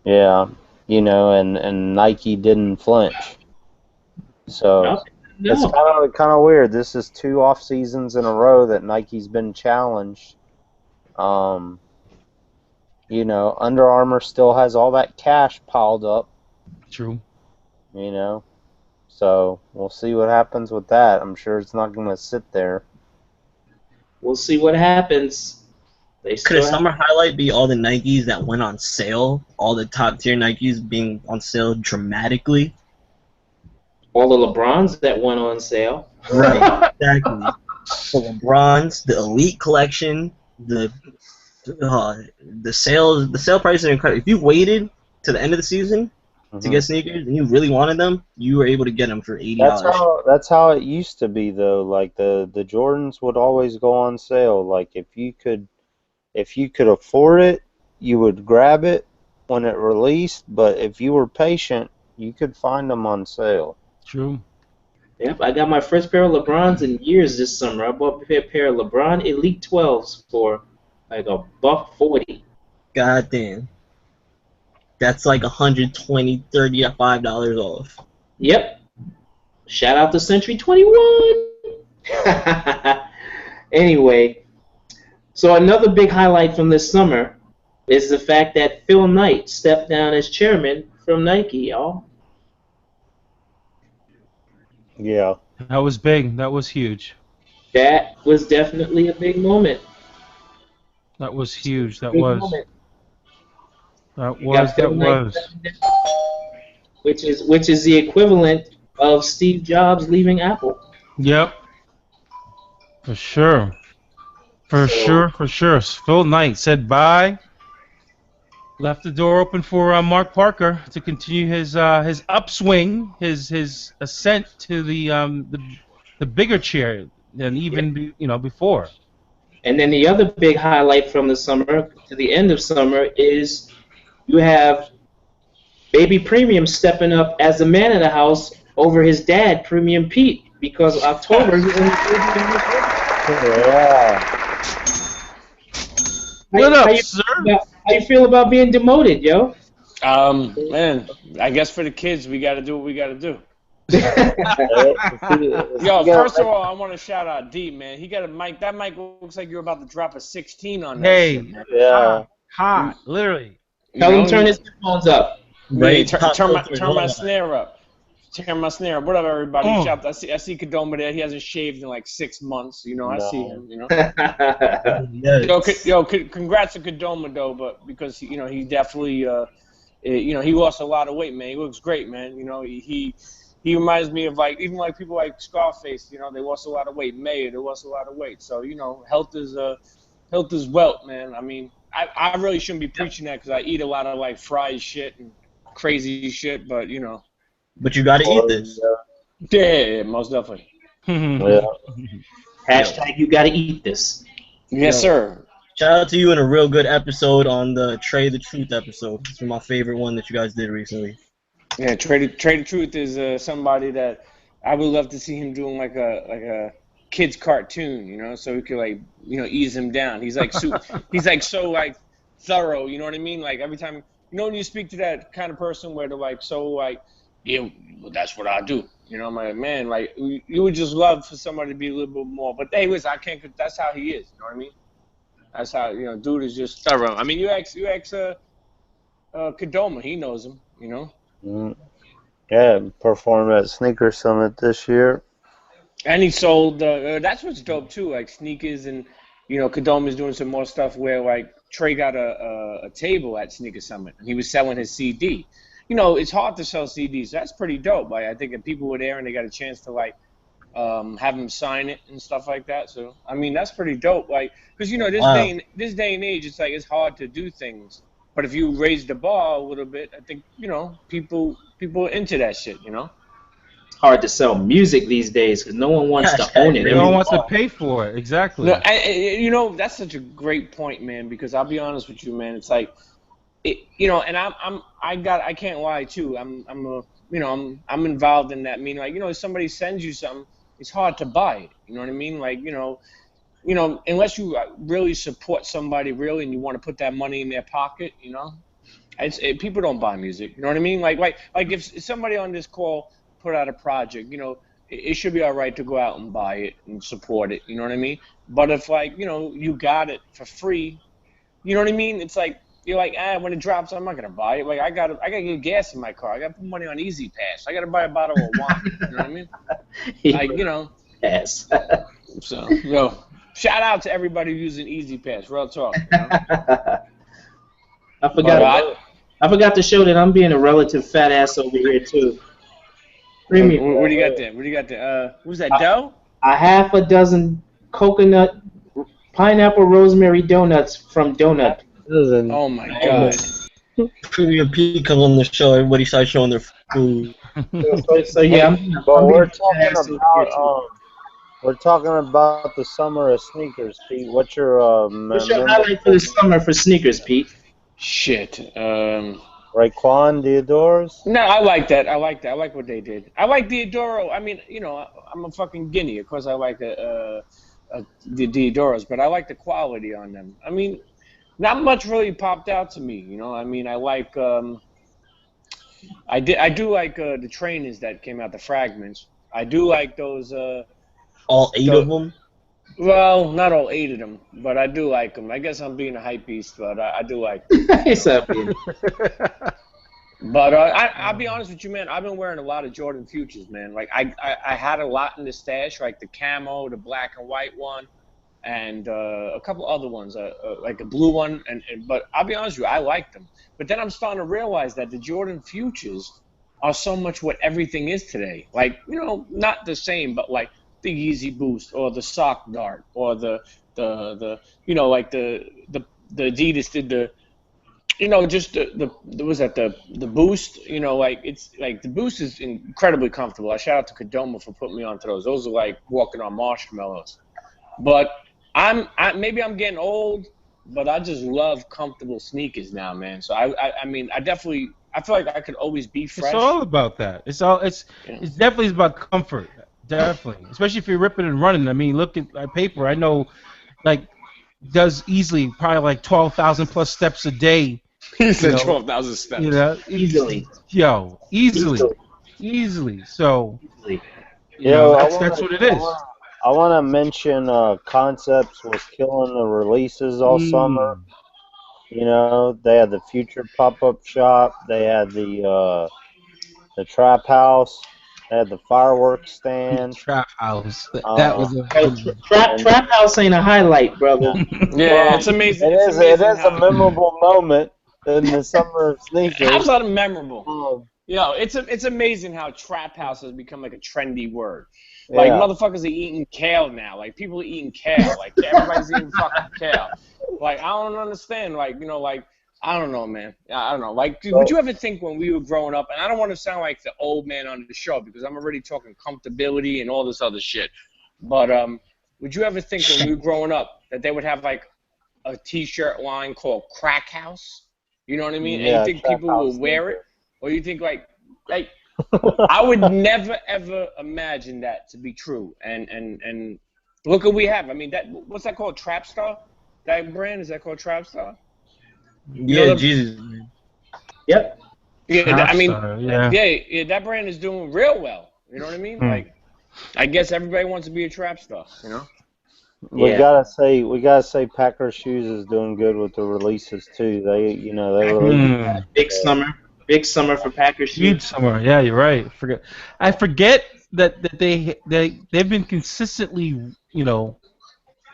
Yeah, and Nike didn't flinch. So it's kind of weird. This is 2 off seasons in a row that Nike's been challenged. Under Armour still has all that cash piled up. True. So we'll see what happens with that. I'm sure it's not going to sit there. We'll see what happens. Could a summer highlight be all the Nikes that went on sale? All the top tier Nikes being on sale dramatically? All the LeBrons that went on sale. Right, exactly. The LeBrons, the Elite Collection, the sale prices are incredible. If you waited to the end of the season to get sneakers and you really wanted them, you were able to get them for $80. That's how it used to be though. Like the Jordans would always go on sale. Like if you could afford it, you would grab it when it released. But if you were patient, you could find them on sale. True. Yep, I got my first pair of LeBrons in years this summer. I bought a pair of LeBron Elite 12s for like $140. God damn. That's like $120, $30, $5 off. Yep. Shout out to Century 21. Anyway, so another big highlight from this summer is the fact that Phil Knight stepped down as chairman from Nike, y'all. Yeah. That was big. That was huge. That was definitely a big moment. That was huge. That Big was. moment. That was. Which is the equivalent of Steve Jobs leaving Apple. Yep. For sure. For sure. Phil Knight said bye. Left the door open for Mark Parker to continue his upswing, his ascent to the bigger chair than even before. And then the other big highlight from the summer to the end of summer is you have Baby Premium stepping up as the man of the house over his dad, Premium Pete, because October he's in What up, sir? How you feel about being demoted, yo? Man, I guess for the kids, we got to do what we got to do. Yo, first of all, I want to shout out Deep, man. He got a mic. That mic looks like you're about to drop a 16 on that shit, man. Yeah. Hot, literally. Tell him turn his headphones up. Right. Turn my snare up. Turn my snare up. What up, everybody? Shout, I see Kadoma there. He hasn't shaved in like 6 months. You know, I see him. You know. Yes. Congrats to Kadoma though, but because he definitely he lost a lot of weight, man. He looks great, man. You know, he reminds me of like even like people like Scarface. You know, they lost a lot of weight. Mayer, they lost a lot of weight. So health is wealth, man. I mean, I really shouldn't be preaching that because I eat a lot of like fried shit and crazy shit, but But you gotta eat this. Yeah, most definitely. Yeah. Hashtag you gotta eat this. Yes, sir. Shout out to you in a real good episode on the Trey the Truth episode. It's my favorite one that you guys did recently. Yeah, Trey the Truth is somebody that I would love to see him doing like a kid's cartoon, so we could like ease him down. He's like he's like so like thorough, you know what I mean? Like every time when you speak to that kind of person where they're like so like well, that's what I do. I'm like, man, like you would just love for somebody to be a little bit more. But hey, listen, I can't. That's how he is. You know what I mean? That's how dude is just thorough. I mean, you ask Kadoma, he knows him. Yeah, performed at Sneaker Summit this year. And he sold. That's what's dope too. Like sneakers and Kadoma's doing some more stuff where like Trey got a table at Sneaker Summit and he was selling his CD. It's hard to sell CDs. That's pretty dope. Like I think if people were there and they got a chance to like have him sign it and stuff like that. So I mean that's pretty dope. Like because this day and age, it's like it's hard to do things. But if you raise the bar a little bit, I think people are into that shit. It's hard to sell music these days because no one wants to own it. No one wants to pay for it. Exactly. No, that's such a great point, man. Because I'll be honest with you, man. It's like. And I can't lie too. I'm involved in that. I mean, like, if somebody sends you something, it's hard to buy it. You know what I mean? Like, unless you really support somebody really and you want to put that money in their pocket, people don't buy music. You know what I mean? Like if somebody on this call put out a project, it should be all right to go out and buy it and support it. You know what I mean? But if like, you got it for free, you know what I mean? It's like, you're like, when it drops, I'm not gonna buy it. Like I gotta get gas in my car. I gotta put money on Easy Pass. I gotta buy a bottle of wine. You know what I mean? Like Yes. So shout out to everybody using Easy Pass. Real talk. I forgot to show that I'm being a relative fat ass over here too. Premium. What do you got there? What do you got there? Who's that? Dough? A half a dozen coconut, pineapple, rosemary donuts from Donut. Oh my god. Premium Pete comes on the show, everybody starts showing their food. So yeah, but we're talking about the summer of sneakers, Pete. What's your highlight for the summer for sneakers, Pete? Shit. Raekwon, the Adores? No, I like that. I like what they did. I like the Adoro. I mean, I'm a fucking guinea. Of course I like the Adoros, but I like the quality on them. I mean, not much really popped out to me, I mean, I like, I do like the trainers that came out, the fragments. I do like those. All 8 of them? Well, not all 8 of them, but I do like them. I guess I'm being a hype beast, but I do like them. But I'll be honest with you, man. I've been wearing a lot of Jordan Futures, man. Like I had a lot in the stash, like the camo, the black and white one. And a couple other ones, like a blue one, but I'll be honest with you, I like them. But then I'm starting to realize that the Jordan Futures are so much what everything is today. Like, not the same, but like the Yeezy Boost or the Sock Dart or the like the Adidas did the, just the Boost. Like it's like the Boost is incredibly comfortable. I shout out to Kadoma for putting me onto those. Those are like walking on marshmallows. But maybe I'm getting old, but I just love comfortable sneakers now, man. So I mean, I feel like I could always be fresh. It's all about that. It's definitely about comfort. Definitely, especially if you're ripping and running. I mean, look at my paper. I know, like, does easily probably like 12,000 plus steps a day. He said 12,000 steps. Easily. Yo, easily. So, that's what it is. I want to mention Concepts was killing the releases all summer. You know, they had the Future pop-up shop. They had the Trap House. They had the fireworks stand. Trap House. That Uh, was a Oh, good one. Trap House ain't a highlight, brother. Yeah, well, it's amazing. it It's is. It amazing is a how memorable moment in the summer of sneakers. absolutely memorable. Um, Yo, it's amazing how trap house has become like a trendy word. Like yeah. motherfuckers are eating kale now. Like people are eating kale. Like everybody's eating fucking kale. Like I don't understand. Like like I don't know, man. I don't know. Like would you ever think when we were growing up? And I don't want to sound like the old man on the show because I'm already talking comfortability and all this other shit. But would you ever think when we were growing up that they would have like a T-shirt line called Crack House? You know what I mean? And Yeah, you think Trap people House will wear it? sneaker. Or you think like I would never ever imagine that to be true. And look what we have. I mean what's that called? Trap Star? That brand, is that called Trap Star? Yeah, Jesus, man. Yep. Yeah, I mean yeah. yeah, that brand is doing real well. You know what I mean? Like I guess everybody wants to be a trap star, you know? We Yeah. gotta say Packer Shoes is doing good with the releases too. They release Big summer for Packer Huge shoes. summer. Yeah, you're right. I forget that they've been consistently,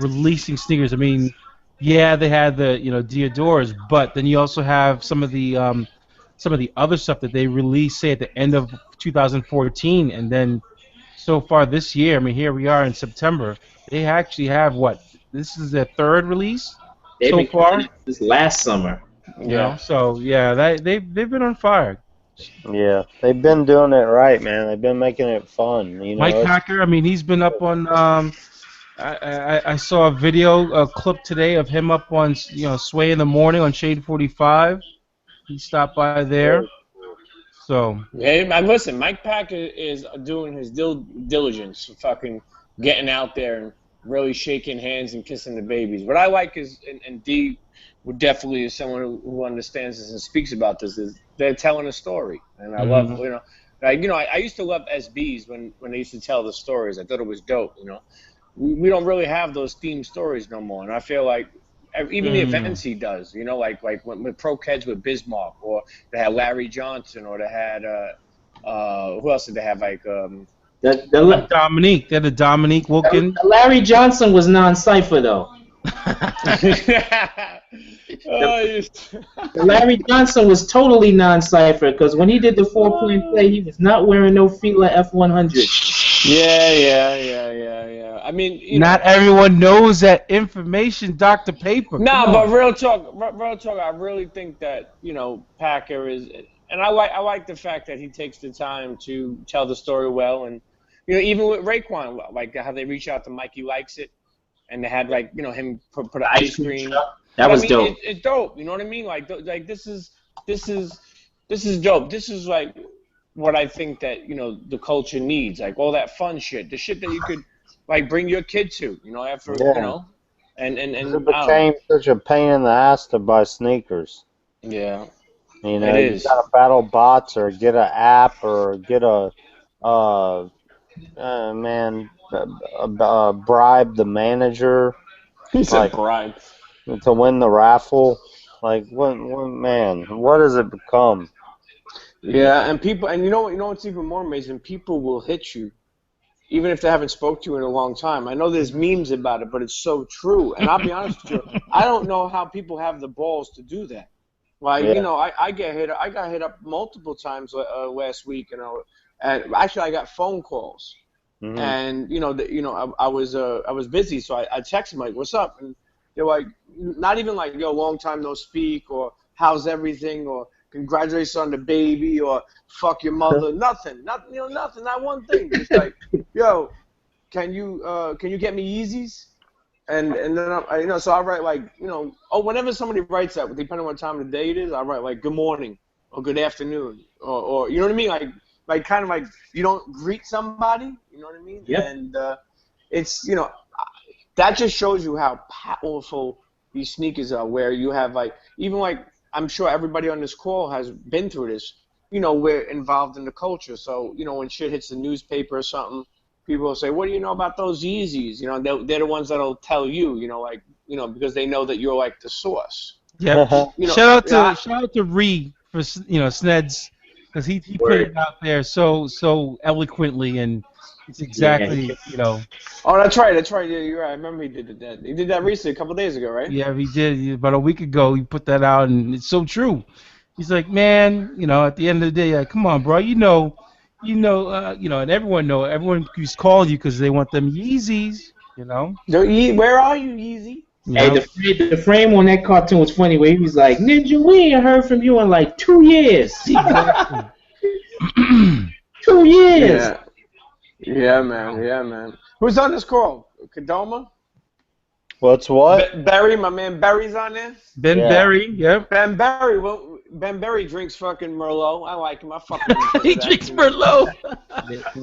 releasing sneakers. I mean, yeah, they had the Diodors, but then you also have some of the other stuff that they released, say at the end of 2014, and then so far this year. I mean, here we are in September. They actually have what? This is their third release They've so been far. killing it this last summer. So yeah, they've been on fire. Yeah, they've been doing it right, man. They've been making it fun. Mike Hacker, I mean, he's been up on. I saw a clip today of him up on Sway in the Morning on Shade 45. He stopped by there. So Hey, man, listen, Mike Packer is doing his diligence, fucking getting out there and really shaking hands and kissing the babies. What I like is, and D would definitely is someone who understands this and speaks about this, is they're telling a story. And I love, I used to love SBs when they used to tell the stories. I thought it was dope, We don't really have those theme stories no more. And I feel like even the events he does, like with Pro Keds with Bismarck, or they had Larry Johnson, or they had who else did they have? Like Dominique, they had a Dominique Wilkin. Larry Johnson was non-cipher though. Larry Johnson was totally non-cipher because when he did the 4-point play, he was not wearing no Fila F100. Yeah. I mean, not everyone knows that information, Dr. Paper. Nah, but real talk. I really think that Packer is, and I like the fact that he takes the time to tell the story well, and even with Raekwon, like how they reach out to Mikey Likes It, and they had him put an ice cream. That was dope. It's dope. You know what I mean? Like this is dope. This is like what I think that the culture needs, like all that fun shit, the shit that you could like bring your kid to, after and it became such a pain in the ass to buy sneakers. Yeah, you gotta battle bots or get an app or get a bribe the manager. He said bribe to win the raffle. Like what does it become? Yeah, and people, and you know what's even more amazing? People will hit you, even if they haven't spoke to you in a long time. I know there's memes about it, but it's so true. And I'll be honest with you, I don't know how people have the balls to do that. Like, I got hit up multiple times last week, and actually I got phone calls, and I was busy, so I texted them like, "What's up?" And they're like, not even like, "Yo, long time no speak," or "How's everything?" or "Congratulations on the baby," or "Fuck your mother." Nothing, not one thing. Just like, "Yo, can you get me Yeezys?" And then so I write like, whenever somebody writes that, depending on what time of the day it is, I write like "Good morning" or "Good afternoon," or you know what I mean, like kind of like you don't greet somebody, you know what I mean? Yeah. And it's that just shows you how powerful these sneakers are. Where you have like even like. I'm sure everybody on this call has been through this. We're involved in the culture. So, when shit hits the newspaper or something, people will say, "What do you know about those Yeezys?" They're the ones that'll tell you, because they know that you're like the source. Yeah. You know, Shout yeah, out to Ree for Sneds, because he put it out there so eloquently, and it's Yeah. exactly oh, that's right. That's right. Yeah, you're right. I remember he did that. He did that recently, a couple days ago, right? yeah, he did about a week ago. He put that out, and it's so true. He's like, man, at the end of the day, like, come on, bro, and everyone keeps calling you because they want them Yeezys, Where are you, Yeezy? Hey, the frame on that cartoon was funny where he was like, Ninja, we ain't heard from you in like 2 years. Exactly. 2 years. Yeah. Yeah, man. Yeah, man. Who's on this call? Kadoma? What's what? Barry, my man Barry's on there. Ben Yeah. Berry, yep. Ben Barry, well, Ben Barry drinks fucking Merlot. I like him. I fuck with him. He drinks Merlot.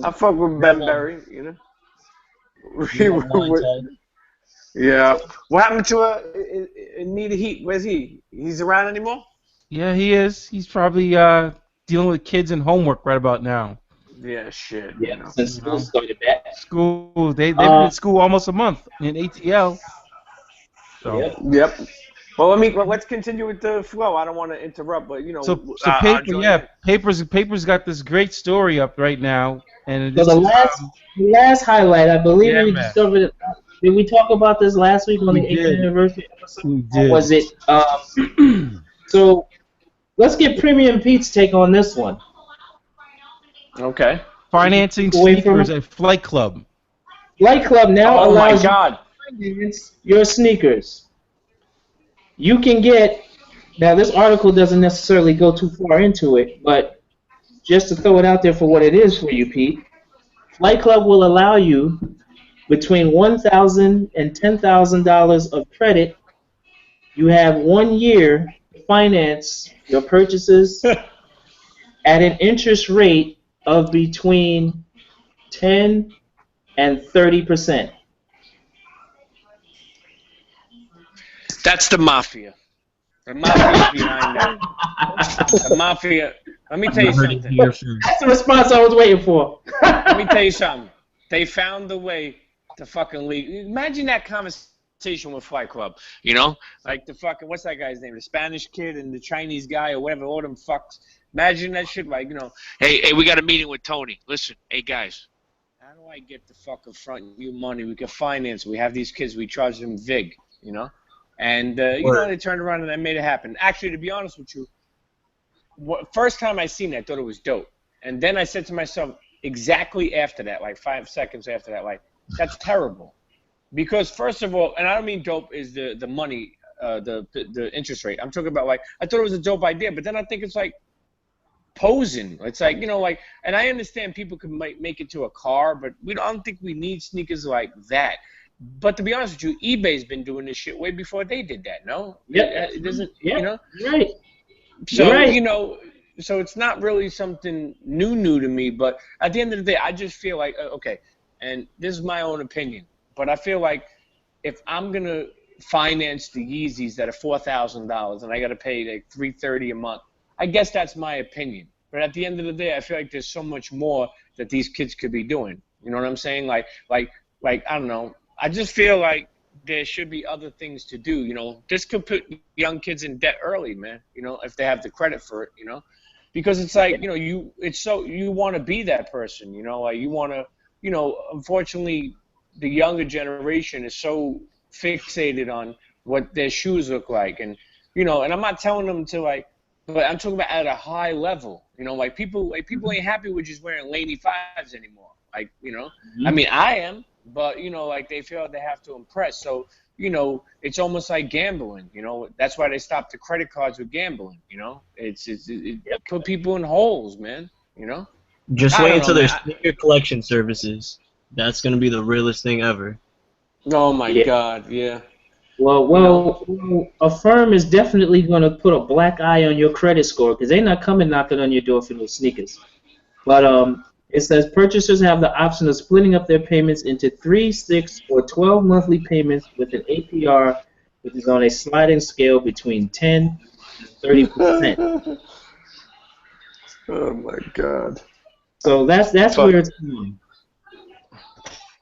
I fuck with Ben Barry, Yeah. What happened to Anita Heat? Where's he? He's around anymore? Yeah, he is. He's probably dealing with kids and homework right about now. Yeah, shit. Yeah, since school started back. School, they've been in school almost a month in ATL. So. Yep. Well, let's continue with the flow. I don't want to interrupt, but So Paper's got this great story up right now, and So the last highlight, I believe we discovered it. Did we talk about this last week on the 8th anniversary episode? We did. Or was it? So let's get Premium Pete's take on this one. Okay. Financing sneakers at Flight Club. Flight Club now allows you to finance your sneakers. You can get, now this article doesn't necessarily go too far into it, but just to throw it out there for what it is for you, Pete, Flight Club will allow you between $1,000 and $10,000 of credit. You have 1 year to finance your purchases at an interest rate of between 10 and 30%. That's the mafia. The mafia behind that. The mafia. Let me tell you something. That's the response I was waiting for. Let me tell you something. They found the way to fucking leave. Imagine that conversation with Flight Club. Like the fucking, what's that guy's name? The Spanish kid and the Chinese guy or whatever. All them fucks. Imagine that shit. Like, hey, we got a meeting with Tony. Listen, hey guys, how do I get the fucking front you money? We can finance. We have these kids. We charge them vig. And, they turned around and I made it happen. Actually, to be honest with you, first time I seen it, I thought it was dope. And then I said to myself, exactly after that, like 5 seconds after that, like, that's terrible. Because, first of all, and I don't mean dope is the money, the interest rate. I'm talking about, like, I thought it was a dope idea, but then I think it's, like, posing. It's like, and I understand people can make it to a car, but I don't think we need sneakers like that. But to be honest with you, eBay's been doing this shit way before they did that, no? Yeah. It doesn't, Right. So, right. So it's not really something new to me, but at the end of the day, I just feel like, okay, and this is my own opinion, but I feel like if I'm going to finance the Yeezys that are $4,000 and I got to pay like $330 a month, I guess that's my opinion. But at the end of the day, I feel like there's so much more that these kids could be doing. You know what I'm saying? Like I don't know. I just feel like there should be other things to do. This could put young kids in debt early, man. If they have the credit for it. Because it's like you want to be that person. Like you want to. Unfortunately, the younger generation is so fixated on what their shoes look like, and and I'm not telling them to but I'm talking about at a high level. Like people ain't happy with just wearing Laney 5s anymore. Like I mean I am. But, like they feel they have to impress. So, it's almost like gambling, That's why they stopped the credit cards with gambling, It put people in holes, man, Just wait until there's sneaker collection services. That's going to be the realest thing ever. Oh, my God, yeah. Well, a firm is definitely going to put a black eye on your credit score because they're not coming knocking on your door for those sneakers. But, it says purchasers have the option of splitting up their payments into 3, 6, or 12 monthly payments with an APR which is on a sliding scale between 10 and 30%. Oh my God! So that's where it's going.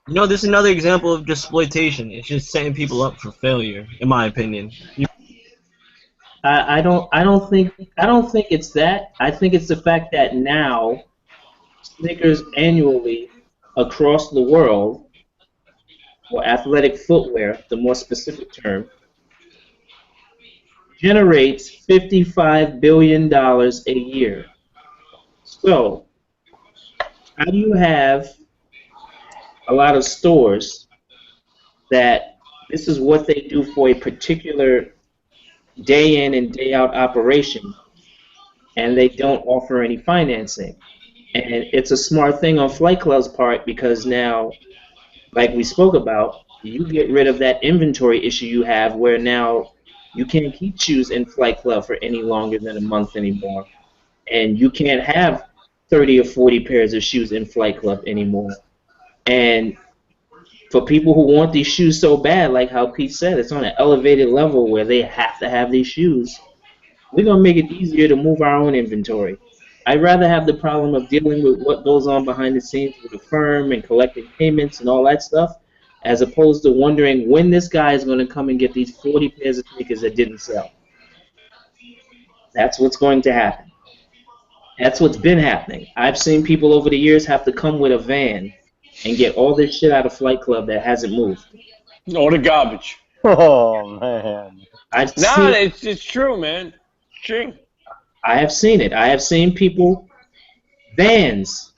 This is another example of exploitation. It's just setting people up for failure, in my opinion. I don't think it's that. I think it's the fact that now sneakers annually across the world, or athletic footwear, the more specific term, generates $55 billion a year. So, how do you have a lot of stores that this is what they do for a particular day in and day out operation, and they don't offer any financing? And it's a smart thing on Flight Club's part because now, like we spoke about, you get rid of that inventory issue you have where now you can't keep shoes in Flight Club for any longer than a month anymore. And you can't have 30 or 40 pairs of shoes in Flight Club anymore. And for people who want these shoes so bad, like how Pete said, it's on an elevated level where they have to have these shoes. We're going to make it easier to move our own inventory. I'd rather have the problem of dealing with what goes on behind the scenes with the firm and collecting payments and all that stuff, as opposed to wondering when this guy is going to come and get these 40 pairs of sneakers that didn't sell. That's what's going to happen. That's what's been happening. I've seen people over the years have to come with a van and get all this shit out of Flight Club that hasn't moved. All the garbage. Oh man. It's true, man. It's true. I have seen it. I have seen people, vans,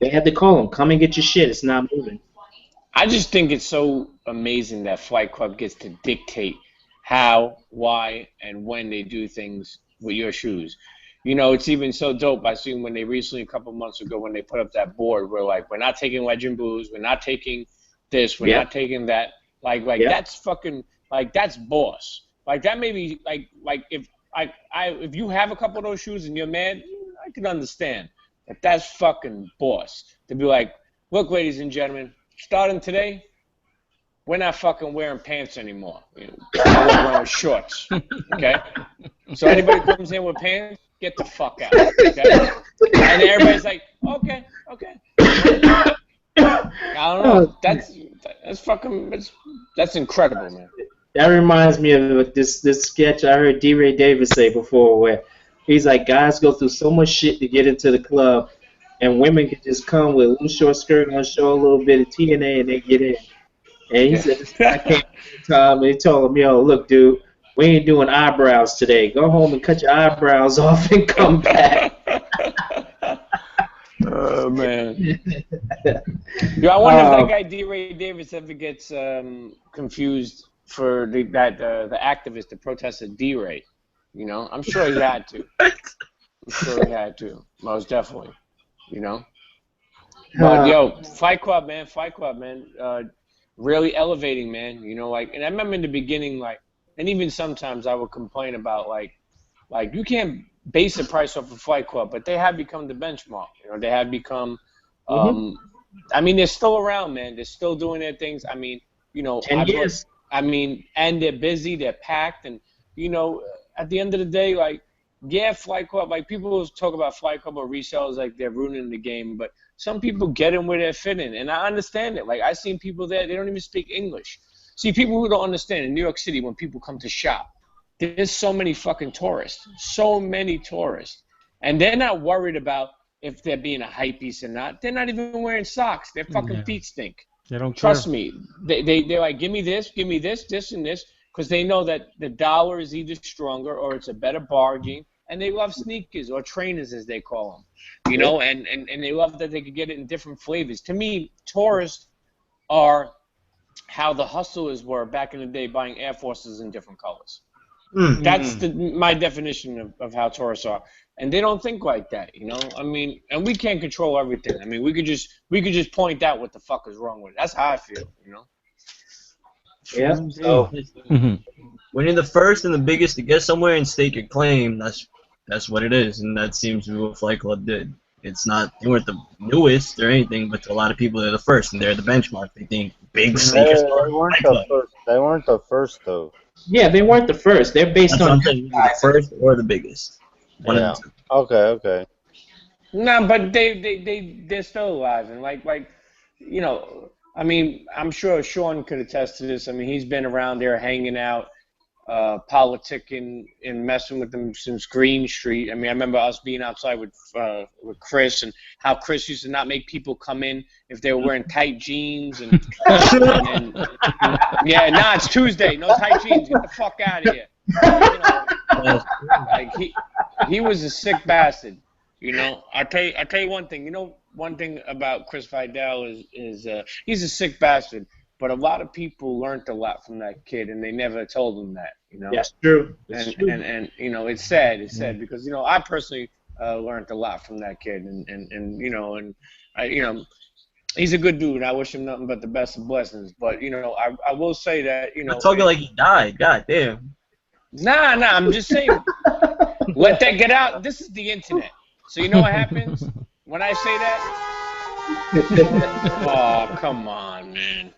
they had to call them, come and get your shit. It's not moving. I just think it's so amazing that Flight Club gets to dictate how, why, and when they do things with your shoes. You know, it's even so dope. I seen when they recently, a couple months ago, when they put up that board where, like, we're not taking Legend Blues, we're not taking this, we're not taking that. Like that's fucking, like, that's boss. Like, that may be, like if you have a couple of those shoes and you're mad, I can understand. But that's fucking boss. To be like, look, ladies and gentlemen, starting today, we're not fucking wearing pants anymore. We're wearing shorts. Okay? So anybody comes in with pants, get the fuck out. Okay? And everybody's like, okay. I don't know. That's fucking, that's incredible, man. That reminds me of this sketch I heard D-Ray Davis say before, where he's like, guys go through so much shit to get into the club, and women can just come with a little short skirt and show a little bit of TNA and they get in. And he said, I came to Tom, and he told him, yo, look, dude, we ain't doing eyebrows today. Go home and cut your eyebrows off and come back. Oh, man. Yo, I wonder if that guy D-Ray Davis ever gets confused for the activist, the protester D-Ray. You know, I'm sure he had to. Most definitely. You know? But, yo, Fight Club, man. Really elevating, man. You know, like, and I remember in the beginning, like, and even sometimes I would complain about, like you can't base the price off of Fight Club, but they have become the benchmark. You know, they have become, I mean, they're still around, man. They're still doing their things. I mean, you know, 10 years. And they're busy, they're packed, and, you know, at the end of the day, like, yeah, Flight Club, like, people talk about Flight Club or resellers like they're ruining the game, but some people get in where they're fitting, and I understand it. Like, I've seen people there, they don't even speak English. See, people who don't understand, in New York City, when people come to shop, there's so many fucking tourists, and they're not worried about if they're being a hypebeast or not. They're not even wearing socks. Their fucking feet stink. They don't Trust me. They're like, give me this, this, and this, because they know that the dollar is either stronger or it's a better bargain, and they love sneakers or trainers, as they call them, you know, and they love that they could get it in different flavors. To me, tourists are how the hustlers were back in the day, buying Air Forces in different colors. That's my definition of how tourists are, and they don't think like that, you know. I mean, and we can't control everything. I mean, we could just point out what the fuck is wrong with it. That's how I feel, you know. Yeah. So when you're the first and the biggest to get somewhere and stake your claim, that's what it is, and that seems to be what Flight Club did. It's not, they weren't the newest or anything, but to a lot of people they're the first, and they're the benchmark. They think big sneakers. They weren't the first though. Yeah, they weren't the first. They're based on the first or the biggest. One of the two. Okay. No, but they're still alive, and like you know, I mean, I'm sure Sean could attest to this. I mean, he's been around there hanging out. politicking and messing with them since Green Street. I mean, I remember us being outside with Chris, and how Chris used to not make people come in if they were wearing tight jeans and yeah, nah, it's Tuesday, no tight jeans, get the fuck out of here. You know, like he was a sick bastard. You know, I'll tell you one thing. You know, one thing about Chris Vidal is he's a sick bastard. But a lot of people learned a lot from that kid, and they never told him that. You know. That's true. And you know, it's sad. It's sad because you know I personally learned a lot from that kid, and you know, and you know, he's a good dude. I wish him nothing but the best of blessings. But you know, I will say that you know. I'm talking like he died. God damn. Nah. I'm just saying. Let that get out. This is the internet. So you know what happens when I say that? Oh, come on, man.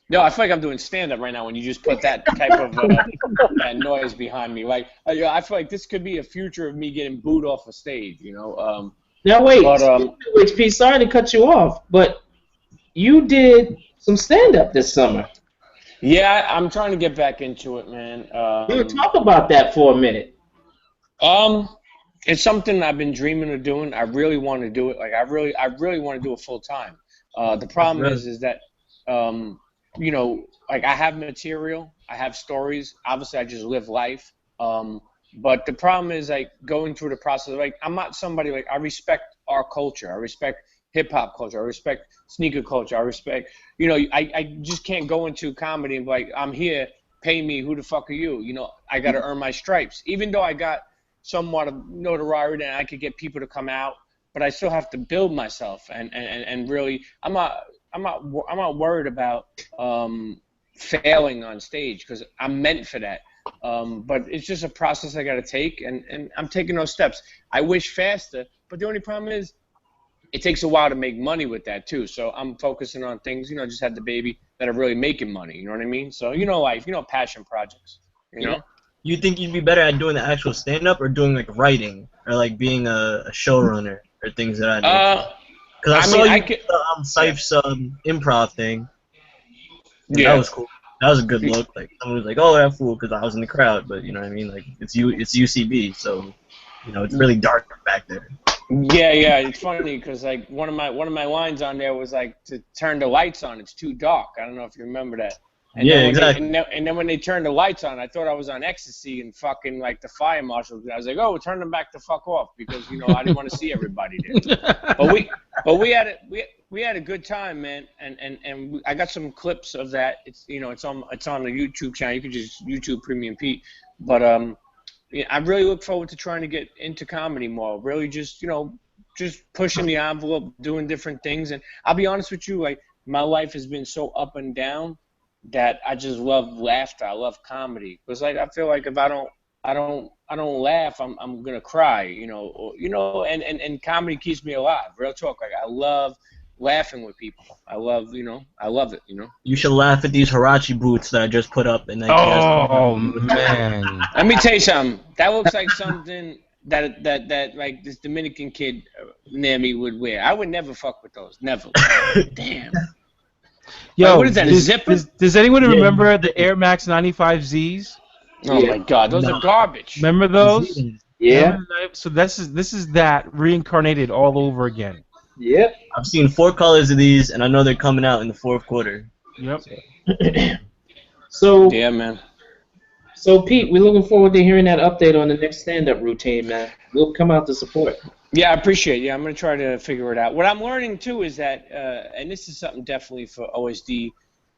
No, I feel like I'm doing stand-up right now when you just put that type of that noise behind me. Like, I feel like this could be a future of me getting booed off a stage, you know. Now wait, Pete, sorry to cut you off, but you did some stand-up this summer. Yeah, I'm trying to get back into it, man. Talk about that for a minute. It's something I've been dreaming of doing. I really want to do it. Like, I really want to do it full time. The problem is that. You know, like I have material, I have stories. Obviously, I just live life. But the problem is like going through the process. Like I'm not somebody like I respect our culture. I respect hip hop culture. I respect sneaker culture. I respect. You know, I just can't go into comedy and be like I'm here. Pay me. Who the fuck are you? You know, I got to earn my stripes. Even though I got somewhat of notoriety and I could get people to come out, but I still have to build myself and really I'm not worried about failing on stage because I'm meant for that. But it's just a process I got to take, and I'm taking those steps. I wish faster, but the only problem is it takes a while to make money with that too. So I'm focusing on things, you know, just had the baby that are really making money. You know what I mean? So you know, life, you know, passion projects. You know. You think you'd be better at doing the actual stand-up or doing like writing or like being a showrunner or things that I do? Because I saw you Seip's improv thing. Yeah, that was cool. That was a good look. Like someone was like, "Oh, that fool," because I was in the crowd. But you know what I mean? Like it's UCB, so you know it's really dark back there. Yeah. It's funny because like one of my lines on there was like to turn the lights on. It's too dark. I don't know if you remember that. And yeah, exactly. And then when they turned the lights on, I thought I was on ecstasy and fucking like the fire marshal. I was like, oh, turn them back the fuck off because you know I didn't want to see everybody there. But we had a good time, man. And I got some clips of that. It's you know it's on the YouTube channel. You can just YouTube Premium Pete. But yeah, I really look forward to trying to get into comedy more. Really, just you know, just pushing the envelope, doing different things. And I'll be honest with you, like my life has been so up and down that I just love laughter. I love comedy. Because like I feel like if I don't laugh, I'm gonna cry. You know, and comedy keeps me alive. Real talk. Like I love laughing with people. I love it. You know. You should laugh at these Hirachi boots that I just put up. And man. Let me tell you something. That looks like something that like this Dominican kid near me would wear. I would never fuck with those. Never. Damn. Yo, wait, what is that? A zipper? Does anyone remember the Air Max 95Zs? Oh my God, those are garbage. Remember those? Yeah. So this is that reincarnated all over again. Yep. I've seen 4 colors of these, and I know they're coming out in the 4th quarter. Yep. So yeah, man. So Pete, we're looking forward to hearing that update on the next stand-up routine, man. We'll come out to support. Yeah, I appreciate it. Yeah, I'm going to try to figure it out. What I'm learning, too, is that, and this is something definitely for OSD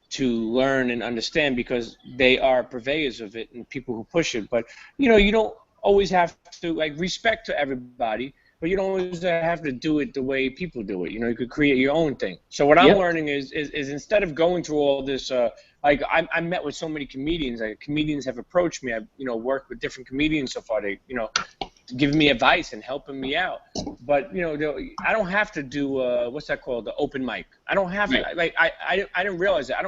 to learn and understand because they are purveyors of it and people who push it. But, you know, you don't always have to, like, respect to everybody, but you don't always have to do it the way people do it. You know, you could create your own thing. So what I'm learning is instead of going through all this, like I met with so many comedians. Like comedians have approached me. I've worked with different comedians so far. They giving me advice and helping me out. But I don't have to do what's that called, the open mic. I don't have to. Like I didn't realize that.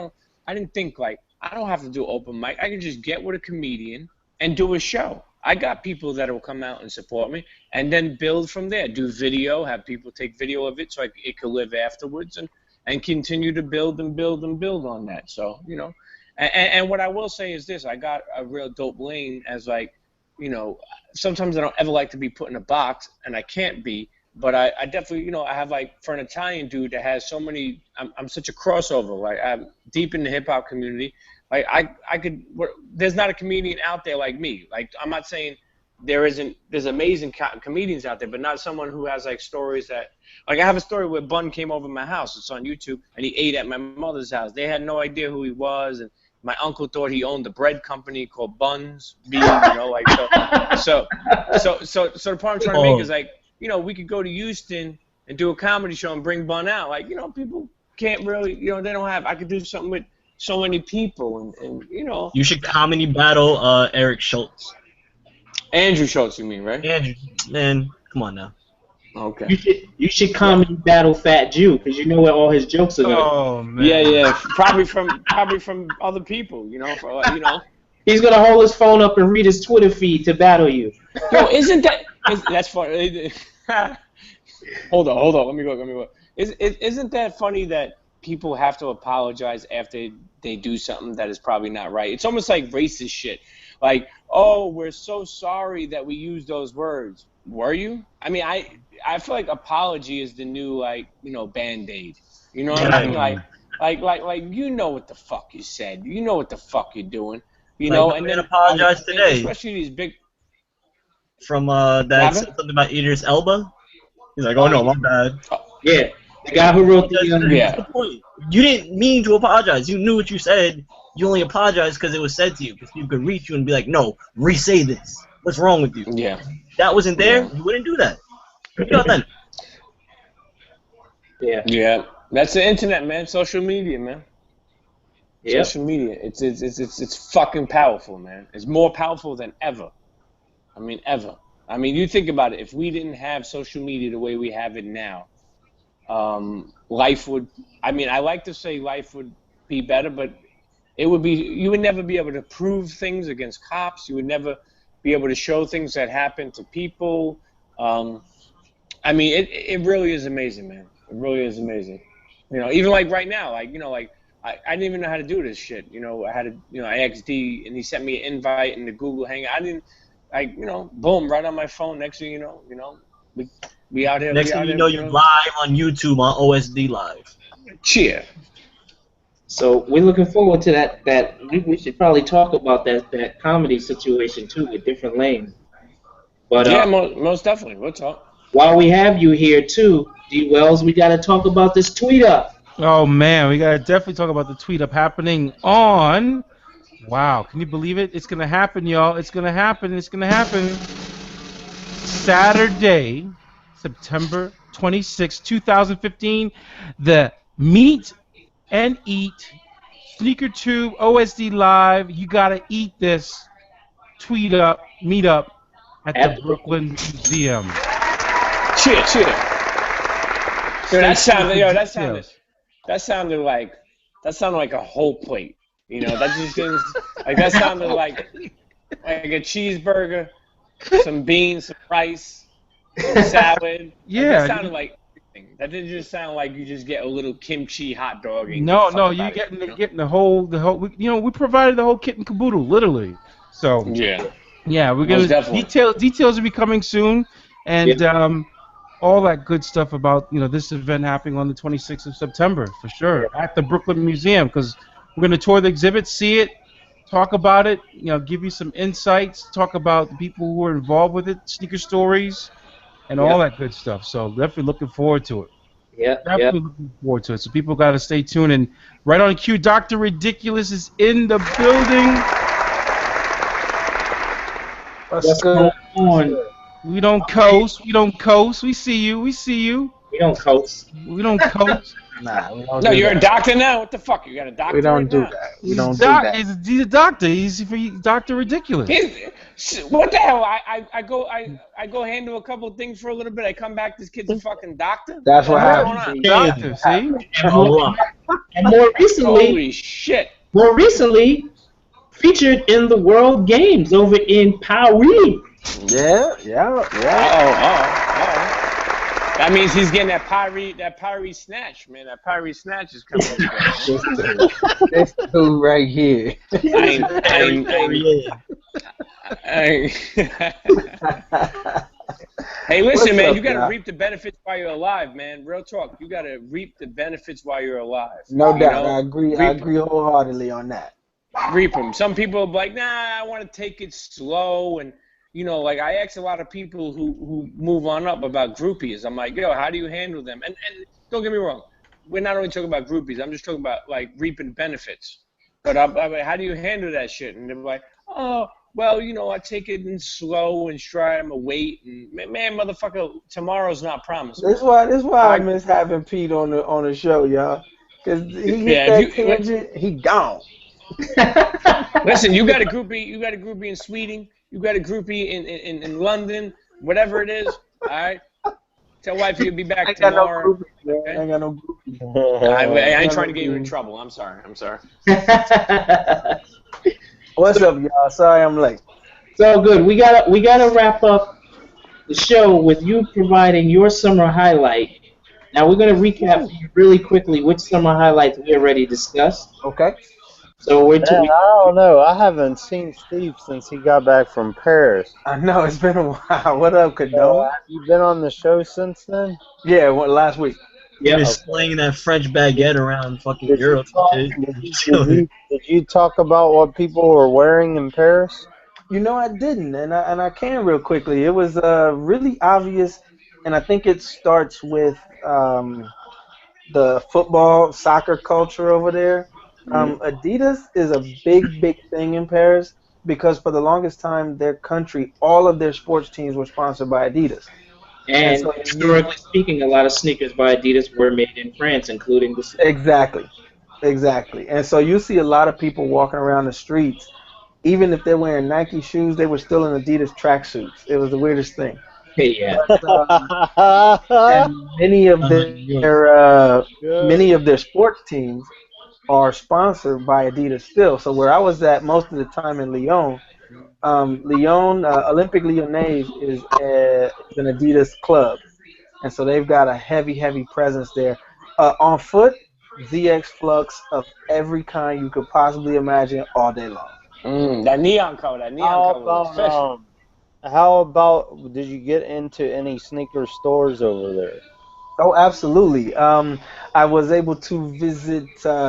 I didn't think like I don't have to do open mic. I can just get with a comedian and do a show. I got people that will come out and support me, and then build from there. Do video, have people take video of it so it could live afterwards, and continue to build and build and build on that. So, And what I will say is this: I got a real dope lane as like, you know, sometimes I don't ever like to be put in a box, and I can't be. But I definitely, you know, I have like, for an Italian dude that has so many, I'm such a crossover. Like, I'm deep in the hip hop community. Like, there's not a comedian out there like me. Like, I'm not saying there's amazing comedians out there, but not someone who has like stories that, like, I have a story where Bun came over to my house. It's on YouTube, and he ate at my mother's house. They had no idea who he was, and my uncle thought he owned a bread company called Buns, you know, like, so the point I'm trying to make is like, you know, we could go to Houston and do a comedy show and bring Bun out. Like, you know, people can't really, you know, they don't have, I could do something with so many people, and you know. You should comedy battle Eric Schultz. Andrew Schultz, you mean, right? Andrew, man, come on now. Okay. You should comedy battle Fat Jew, because you know where all his jokes are going. Oh man. Yeah, probably from other people, you know, you know. He's gonna hold his phone up and read his Twitter feed to battle you. Yo, that's funny. Hold on. Let me go. Isn't that funny that people have to apologize after they do something that is probably not right? It's almost like racist shit. Like, oh, we're so sorry that we used those words. Were you? I mean, I feel like apology is the new, like, you know, Band-Aid. You know what I mean? Like you know what the fuck you said. You know what the fuck you're doing. You know, like, and then apologize today. Especially these big. From that said something about Idris Elba. He's like, oh no, my bad. Yeah, the guy who wrote the yeah. What's the point? You didn't mean to apologize. You knew what you said. You only apologized because it was said to you. Because people could reach you and be like, no, re-say this. What's wrong with you? Yeah. That wasn't there. You wouldn't do that. You know that. Yeah. Yeah. That's the internet, man. Social media, man. Yep. Social media. It's fucking powerful, man. It's more powerful than ever. I mean, ever. I mean, you think about it. If we didn't have social media the way we have it now, life would. I mean, I like to say life would be better, but it would be. You would never be able to prove things against cops. You would never be able to show things that happen to people. I mean, it really is amazing, man. It really is amazing. You know, even like right now, like, you know, like I didn't even know how to do this shit. You know, I had to, you know, I asked D and he sent me an invite in the Google Hangout. I didn't, like, you know, boom, right on my phone. Next thing you know, we out here. Next thing you know, you're live on YouTube on OSDLIVE. Cheer. So we're looking forward to that. We should probably talk about that comedy situation too, with different lanes. But yeah, most definitely. We'll talk. While we have you here too, D Wells, we got to talk about this tweet up. Oh man, we gotta definitely talk about the tweet up happening on. Wow, can you believe it? It's gonna happen, y'all. It's gonna happen. It's gonna happen. Saturday, September 26, 2015. The Meet and Eat SneakerTube OSD Live. You gotta eat this. Tweet up, meet up at the Brooklyn Museum. Cheer. That sounded like a whole plate. You know, that just didn't, like, that sounded like a cheeseburger, some beans, some rice, some salad. Yeah. Like, that sounded like everything. That didn't just sound like you just get a little kimchi hot dog. And No, you're getting the whole. You know, we provided the whole kit and caboodle, literally. So yeah, we're gonna details will be coming soon, and all that good stuff about, you know, this event happening on the 26th of September for sure at the Brooklyn Museum, because we're going to tour the exhibit, see it, talk about it, you know, give you some insights, talk about the people who are involved with it, sneaker stories, and all that good stuff. So definitely looking forward to it. Definitely looking forward to it. So people got to stay tuned. And right on cue, Dr. Ridiculous is in the building. What's going on? We don't coast. We see you. We don't coast. We don't coast. Nah, we don't. No, you're a doctor now. What the fuck? You got a doctor? We don't do that. We don't do that. He's a doctor. He's Dr. Ridiculous. What the hell? I go handle a couple of things for a little bit. I come back. This kid's a fucking doctor. That's what happened. Doctor, see? And more recently, holy shit. More recently, featured in the World Games over in Paris. Yeah. That means he's getting that Pyre snatch, man. That Pyre snatch is coming. This dude right here. Hey, listen, What's man, up, you got to y'all? reap the benefits while you're alive, man. Real talk. You got to reap the benefits while you're alive. No You doubt. know? I agree. I agree wholeheartedly on that. Reap them. Some people are like, nah, I want to take it slow. And, you know, like I ask a lot of people who move on up about groupies. I'm like, yo, how do you handle them? And don't get me wrong. We're not only talking about groupies. I'm just talking about, like, reaping benefits. But I'm like, how do you handle that shit? And they're like, oh, well, you know, I take it in slow and stride. I'm a wait. And, man, motherfucker, tomorrow's not promised. This why I miss having Pete on the show, y'all. Because he hit that tangent, he gone. Listen, you got a groupie in Sweden, you got a groupie in London, whatever it is, all right? Tell wife you'll be back tomorrow. I ain't got no groupie. I ain't trying to get you in trouble. I'm sorry. What's up, y'all? Sorry I'm late. So good. We gotta wrap up the show with you providing your summer highlight. Now we're gonna recap really quickly which summer highlights we already discussed. Okay. So Man, I don't know. I haven't seen Steve since he got back from Paris. I know, it's been a while. What up, Cadone? Have you been on the show since then? Yeah, last week. Yeah, been slinging that French baguette around fucking Europe. Did you talk about what people were wearing in Paris? You know, I didn't, and I can real quickly. It was really obvious, and I think it starts with the football, soccer culture over there. Adidas is a big thing in Paris because for the longest time, their country, all of their sports teams were sponsored by Adidas. And so, historically speaking, a lot of sneakers by Adidas were made in France, including the Exactly. And so you see a lot of people walking around the streets, even if they're wearing Nike shoes, they were still in Adidas tracksuits. It was the weirdest thing. Yeah. But, and many of their sports teams are sponsored by Adidas still. So where I was at most of the time in Lyon, Olympique Lyonnais is an Adidas club, and so they've got a heavy presence there. On foot, ZX Flux of every kind you could possibly imagine all day long. That neon color. How about, did you get into any sneaker stores over there? Oh, absolutely. I was able to visit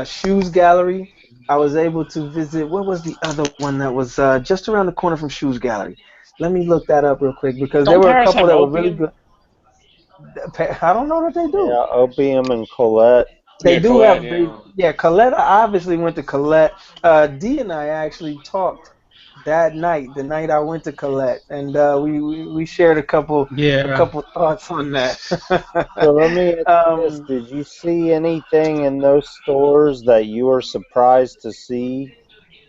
Shoes Gallery. I was able to visit, what was the other one that was just around the corner from Shoes Gallery? Let me look that up real quick because there were a couple that were really good. I don't know that they do. Yeah, Opium and Colette. They do have, Colette. I obviously went to Colette. D and I actually talked that night, the night I went to Colette, and we shared a couple thoughts on that. So let me ask this: did you see anything in those stores that you were surprised to see,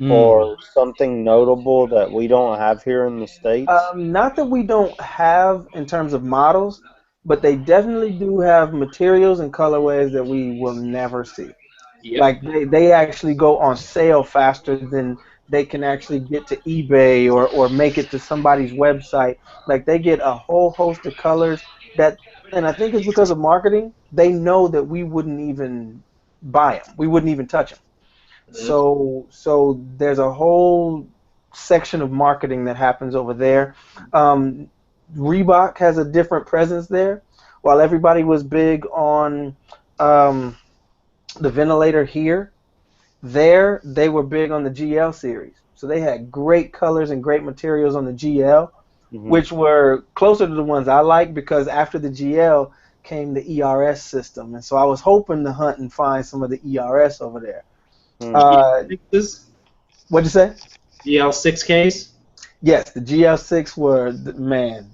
or something notable that we don't have here in the States? Not that we don't have in terms of models, but they definitely do have materials and colorways that we will never see. Yep. Like they actually go on sale faster than they can actually get to eBay or make it to somebody's website. Like they get a whole host of colors that, and I think it's because of marketing. They know that we wouldn't even buy them. We wouldn't even touch them. So there's a whole section of marketing that happens over there. Reebok has a different presence there. While everybody was big on the ventilator here, there they were big on the GL series. So they had great colors and great materials on the GL, which were closer to the ones I like because after the GL came the ERS system. And so I was hoping to hunt and find some of the ERS over there. What'd you say? GL6Ks? Yes, the GL6 were, man,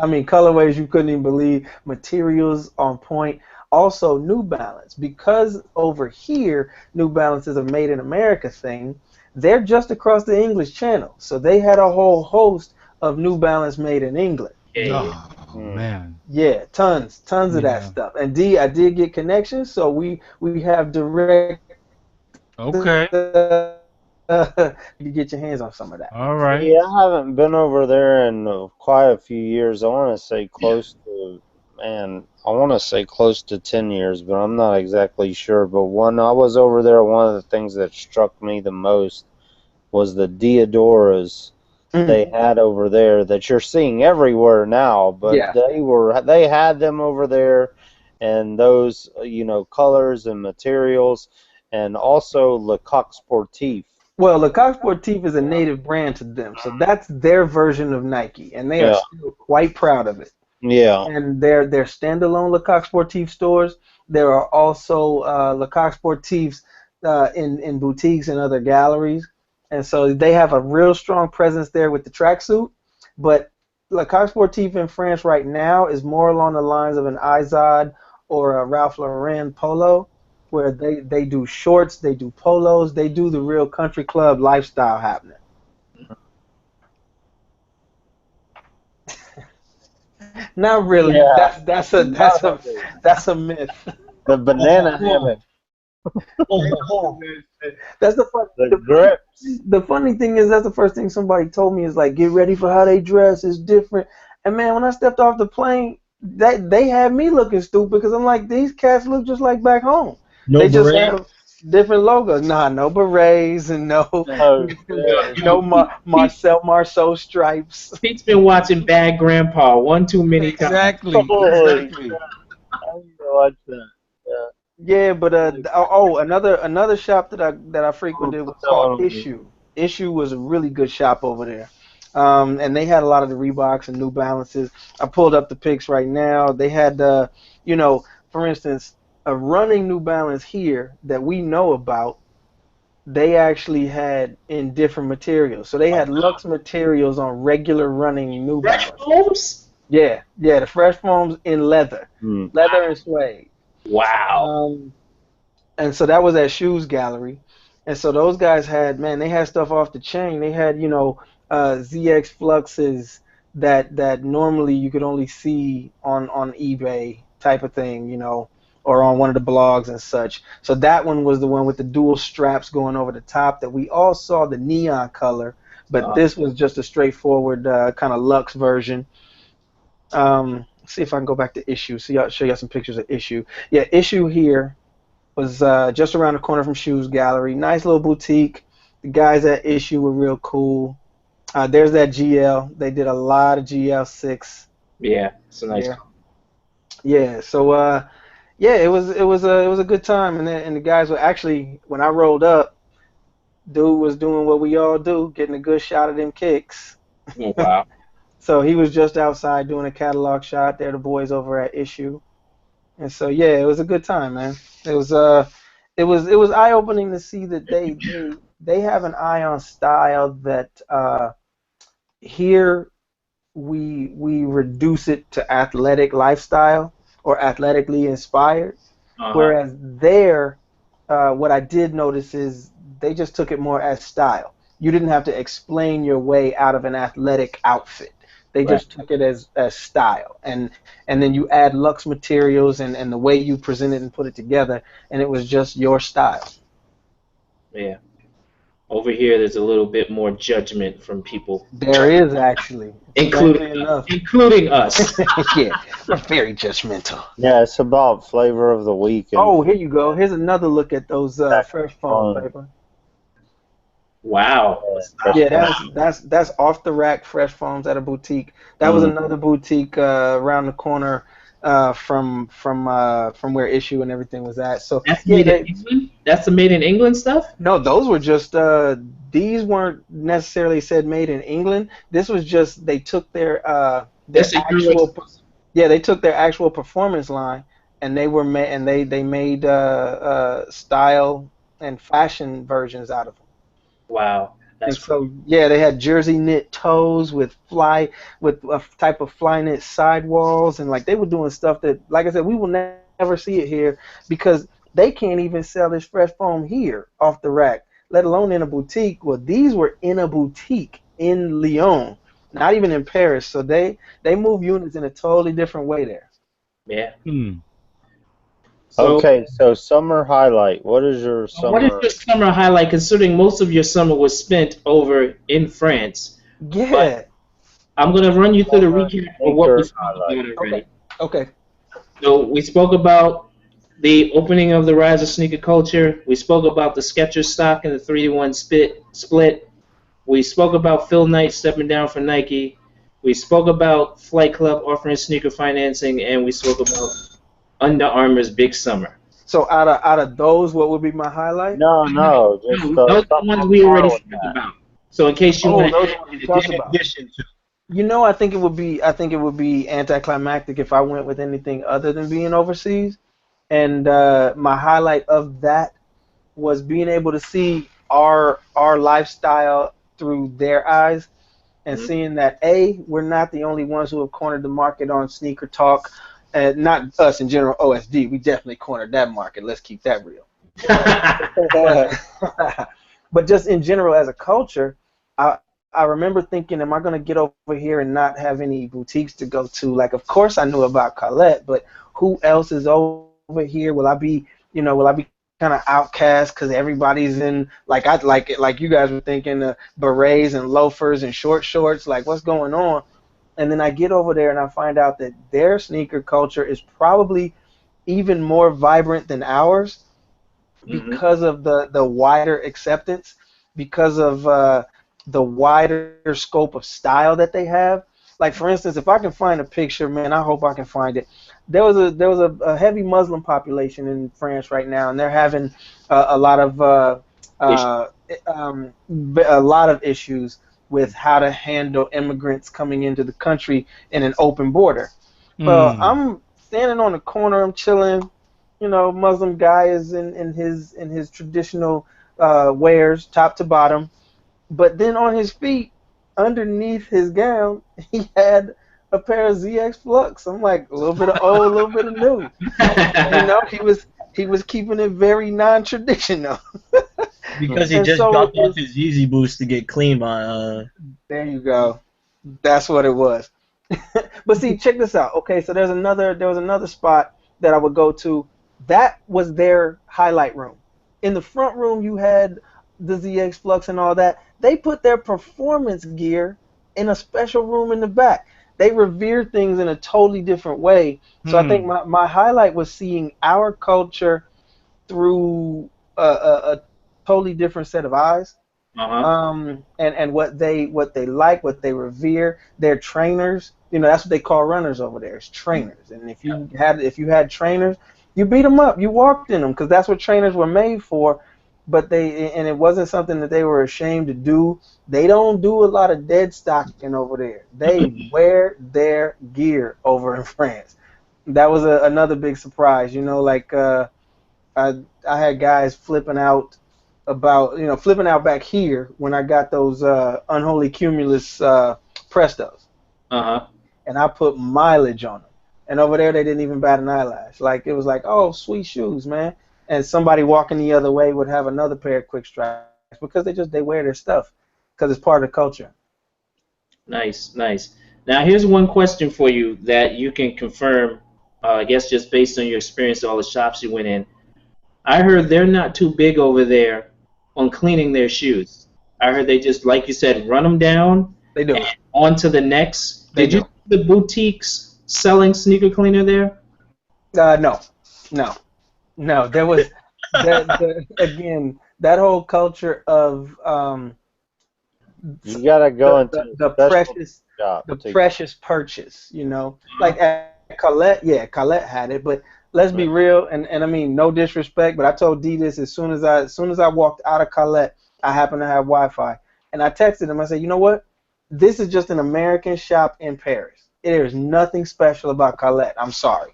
I mean, colorways you couldn't even believe, materials on point. Also, New Balance, because over here, New Balance is a Made in America thing, they're just across the English Channel. So they had a whole host of New Balance made in England. Oh, man. Yeah, tons of that stuff. And D, I did get connections, so we have direct... Okay. You get your hands on some of that. All right. Yeah, I haven't been over there in quite a few years. I want to say close to man, I want to say close to 10 years, but I'm not exactly sure. But when I was over there, one of the things that struck me the most was the Diodoras they had over there that you're seeing everywhere now. But they had them over there, and those colors and materials, and also Le Coq Sportif. Well, Le Coq Sportif is a native brand to them, so that's their version of Nike, and they are still quite proud of it. Yeah. And they're standalone Le Coq Sportif stores. There are also Le Coq Sportifs in boutiques and other galleries, and so they have a real strong presence there with the tracksuit. But Le Coq Sportif in France right now is more along the lines of an Izod or a Ralph Lauren polo, where they do shorts, they do polos, they do the real country club lifestyle happening. Not really. Yeah. That's a myth. The banana hammock. That's the grips. The funny thing is that's the first thing somebody told me is like, get ready for how they dress. It's different. And man, when I stepped off the plane, they had me looking stupid because I'm like, these cats look just like back home. No they berets? Just have different logos. Nah, no berets and no Marcel Marceau stripes. Pete's been watching Bad Grandpa one too many times. Exactly. I didn't watch that. Yeah, but another shop that I frequented was called Issue. Issue was a really good shop over there. And they had a lot of the Reeboks and New Balances. I pulled up the pics right now. They had, for instance, a running New Balance here that we know about, they actually had in different materials. So they had luxe materials on regular running New Balance. Fresh foams? Yeah, the fresh foams in leather. Leather and suede. Wow. And so that was at Shoes Gallery. And so those guys they had stuff off the chain. They had, ZX Fluxes that normally you could only see on eBay type of thing, or on one of the blogs and such. So that one was the one with the dual straps going over the top that we all saw the neon color, but this was just a straightforward kind of luxe version. See if I can go back to Issue. Show you some pictures of Issue. Yeah, Issue here was just around the corner from Shoes Gallery. Nice little boutique. The guys at Issue were real cool. There's that GL. They did a lot of GL6. Yeah, it's a nice. Yeah. So it was a good time, and the guys were actually, when I rolled up, dude was doing what we all do, getting a good shot of them kicks. Oh, wow. So he was just outside doing a catalog shot. They're the boys over at Issue, and so it was a good time, man. It was eye opening to see that they have an eye on style that here we reduce it to athletic lifestyle or athletically inspired, whereas there, what I did notice is they just took it more as style. You didn't have to explain your way out of an athletic outfit. They just took it as style, and then you add luxe materials and the way you present it and put it together, and it was just your style. Yeah. Over here, there's a little bit more judgment from people. There is actually, including us. Yeah, we're very judgmental. Yeah, it's about flavor of the week. Oh, here you go. Here's another look at those fresh foam paper. Wow. Yeah, that's off the rack fresh foams at a boutique. That was another boutique around the corner from where Issue and everything was at. So that's made in England? That's the made in England stuff? No, those were just these weren't necessarily said made in England. This was just they took their actual performance line and they made style and fashion versions out of them. Wow. And so they had jersey knit toes with a type of fly knit sidewalls, and like they were doing stuff that, like I said, we will never see it here because they can't even sell this fresh foam here off the rack, let alone in a boutique. Well, these were in a boutique in Lyon, not even in Paris. So they move units in a totally different way there. Yeah. So summer highlight. What is your summer? What is your summer highlight, considering most of your summer was spent over in France? Yeah. I'm gonna run you through the recap of what we talked about already. Okay. So we spoke about the opening of the rise of sneaker culture. We spoke about the Skechers stock and the 3-to-1 split. We spoke about Phil Knight stepping down for Nike. We spoke about Flight Club offering sneaker financing, and we spoke about Under Armour's big summer. So out of those, what would be my highlight? No, just Those are the ones we already spoke about. So in case you want those ones we talked about. You know, I think it would be anticlimactic if I went with anything other than being overseas. And my highlight of that was being able to see our lifestyle through their eyes, and seeing that we're not the only ones who have cornered the market on sneaker talk. Not us in general, OSD. We definitely cornered that market. Let's keep that real. But just in general, as a culture, I remember thinking, am I going to get over here and not have any boutiques to go to? Like, of course I knew about Collab, but who else is over here? Will I be kind of outcast because everybody's in, like you guys were thinking, berets and loafers and short shorts? Like, what's going on? And then I get over there and I find out that their sneaker culture is probably even more vibrant than ours because of the wider acceptance, because of the wider scope of style that they have. Like, for instance, if I can find a picture, man, I hope I can find it. There was a heavy Muslim population in France right now, and they're having a lot of issues with how to handle immigrants coming into the country in an open border. Well, I'm standing on the corner, I'm chilling. You know, Muslim guy is in his traditional wears, top to bottom. But then on his feet, underneath his gown, he had a pair of ZX Flux. I'm like, a little bit of old, a little bit of new. You know, he was keeping it very non-traditional. Because he just dropped off his Yeezy Boost to get clean by. There you go. That's what it was. But see, check this out. Okay, so there was another spot that I would go to. That was their highlight room. In the front room, you had the ZX Flux and all that. They put their performance gear in a special room in the back. They revere things in a totally different way. So I think my highlight was seeing our culture through a totally different set of eyes. And what they like, what they revere. They're trainers. You know, that's what they call runners over there. It's trainers. And if you had trainers, you beat them up. You walked in them because that's what trainers were made for. But it wasn't something that they were ashamed to do. They don't do a lot of dead stocking over there. They wear their gear over in France. That was another big surprise. You know, like I had guys flipping out back here when I got those Unholy Cumulus Prestos. And I put mileage on them. And over there they didn't even bat an eyelash. Like, it was like, oh, sweet shoes, man. And somebody walking the other way would have another pair of quick strikes because they wear their stuff because it's part of the culture. Nice. Now here's one question for you that you can confirm, I guess just based on your experience at all the shops you went in. I heard they're not too big over there on cleaning their shoes. I heard they just, like you said, run them down. They do. And on to the next. Did you see the boutiques selling sneaker cleaner there? No, there was again, that whole culture of you gotta go into the precious purchase, you know. Like at Collette had it, but let's be real, and I mean, no disrespect, but I told D this as soon as I walked out of Collette, I happened to have Wi-Fi, and I texted him. I said, you know what? This is just an American shop in Paris. There's nothing special about Collette. I'm sorry.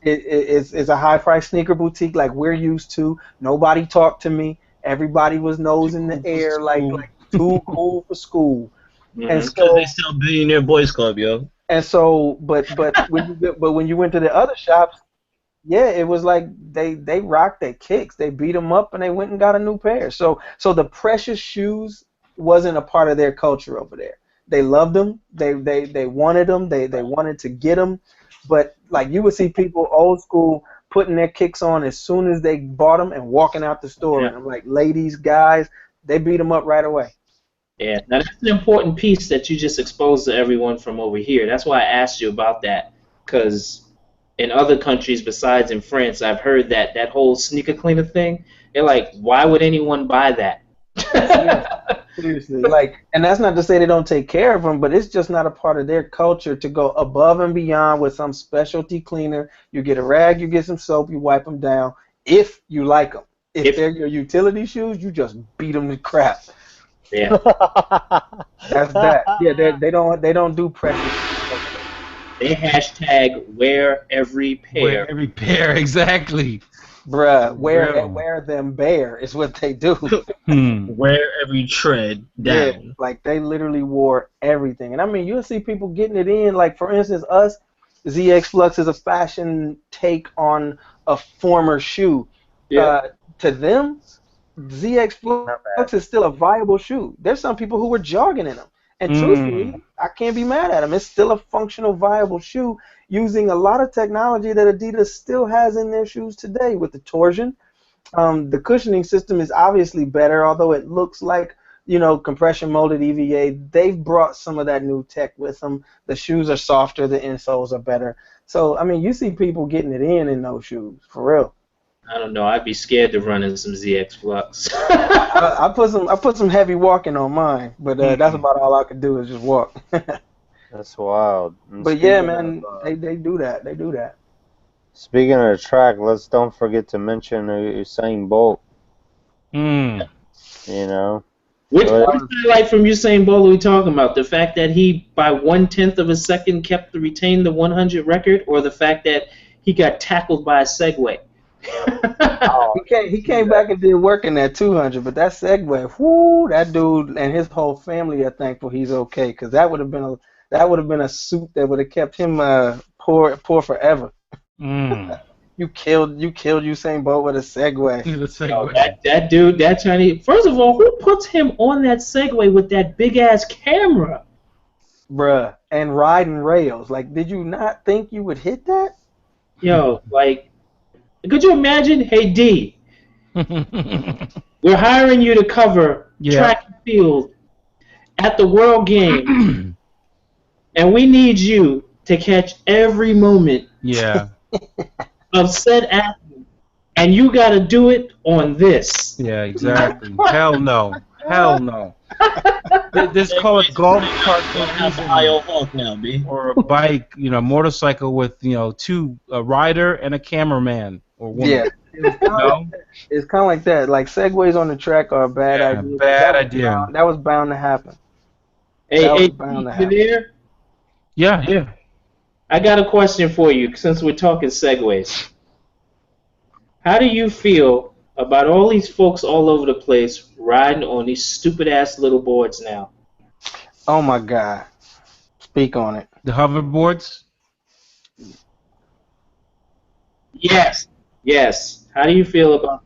It's a high-priced sneaker boutique like we're used to. Nobody talked to me. Everybody was nose in the air, like too cool for school. And so they sell Billionaire Boys Club, yo. And so, but when you went to the other shops, yeah, it was like they rocked their kicks. They beat them up and they went and got a new pair. So the precious shoes wasn't a part of their culture over there. They loved them. They wanted them. They wanted to get them. But like, you would see people old school putting their kicks on as soon as they bought them and walking out the store. And I'm like, ladies, guys, they beat them up right away. Yeah, now that's an important piece that you just exposed to everyone from over here. That's why I asked you about that, because in other countries besides in France, I've heard that whole sneaker cleaner thing. They're like, why would anyone buy that? Seriously, like, and that's not to say they don't take care of them, but it's just not a part of their culture to go above and beyond with some specialty cleaner. You get a rag, you get some soap, you wipe them down. If you like them, if they're your utility shoes, you just beat them to crap. Yeah, that's that. Yeah, they don't do pressure. They hashtag wear every pair. Wear every pair, exactly. Bruh, wear them bare is what they do. Wear every tread down. Yeah, like they literally wore everything. And I mean, you'll see people getting it in. Like, for instance, us, ZX Flux is a fashion take on a former shoe. Yeah. To them, ZX Flux is still a viable shoe. There's some people who were jogging in them. And truthfully, I can't be mad at them. It's still a functional, viable shoe using a lot of technology that Adidas still has in their shoes today with the torsion. The cushioning system is obviously better, although it looks like, compression molded EVA. They've brought some of that new tech with them. The shoes are softer, the insoles are better. So, I mean, you see people getting it in those shoes, for real. I don't know. I'd be scared to run in some ZX Flux. I put some heavy walking on mine, but that's about all I could do is just walk. That's wild. But yeah, man, they do that. They do that. Speaking of the track, don't forget to mention Usain Bolt. Which highlight from Usain Bolt are we talking about? The fact that he, by 1/10 of a second, retained the 100 record, or the fact that he got tackled by a Segway? He came back and did work in that 200, but that Segway, whoo, that dude and his whole family are thankful he's okay, because that would have been a suit that would have kept him poor forever. You killed Usain Bolt with a Segway. Yo, that dude, that Chinese. First of all, who puts him on that Segway with that big ass camera? Bruh, and riding rails. Like, did you not think you would hit that? Yo, like, could you imagine? Hey D, we're hiring you to cover track and field at the World Game, and we need you to catch every moment. Of said athlete, and you got to do it on this. Yeah, exactly. Hell no. This call it golf cart now, B. or a bike, motorcycle with a rider and a cameraman or woman. Yeah, it's kind of like that. Like segways on the track are a bad idea. Bad idea. That was bound to happen. Hey, you there? Yeah. I got a question for you, since we're talking segways. How do you feel about all these folks all over the place riding on these stupid-ass little boards now? Oh, my God. Speak on it. The hoverboards? Yes. How do you feel about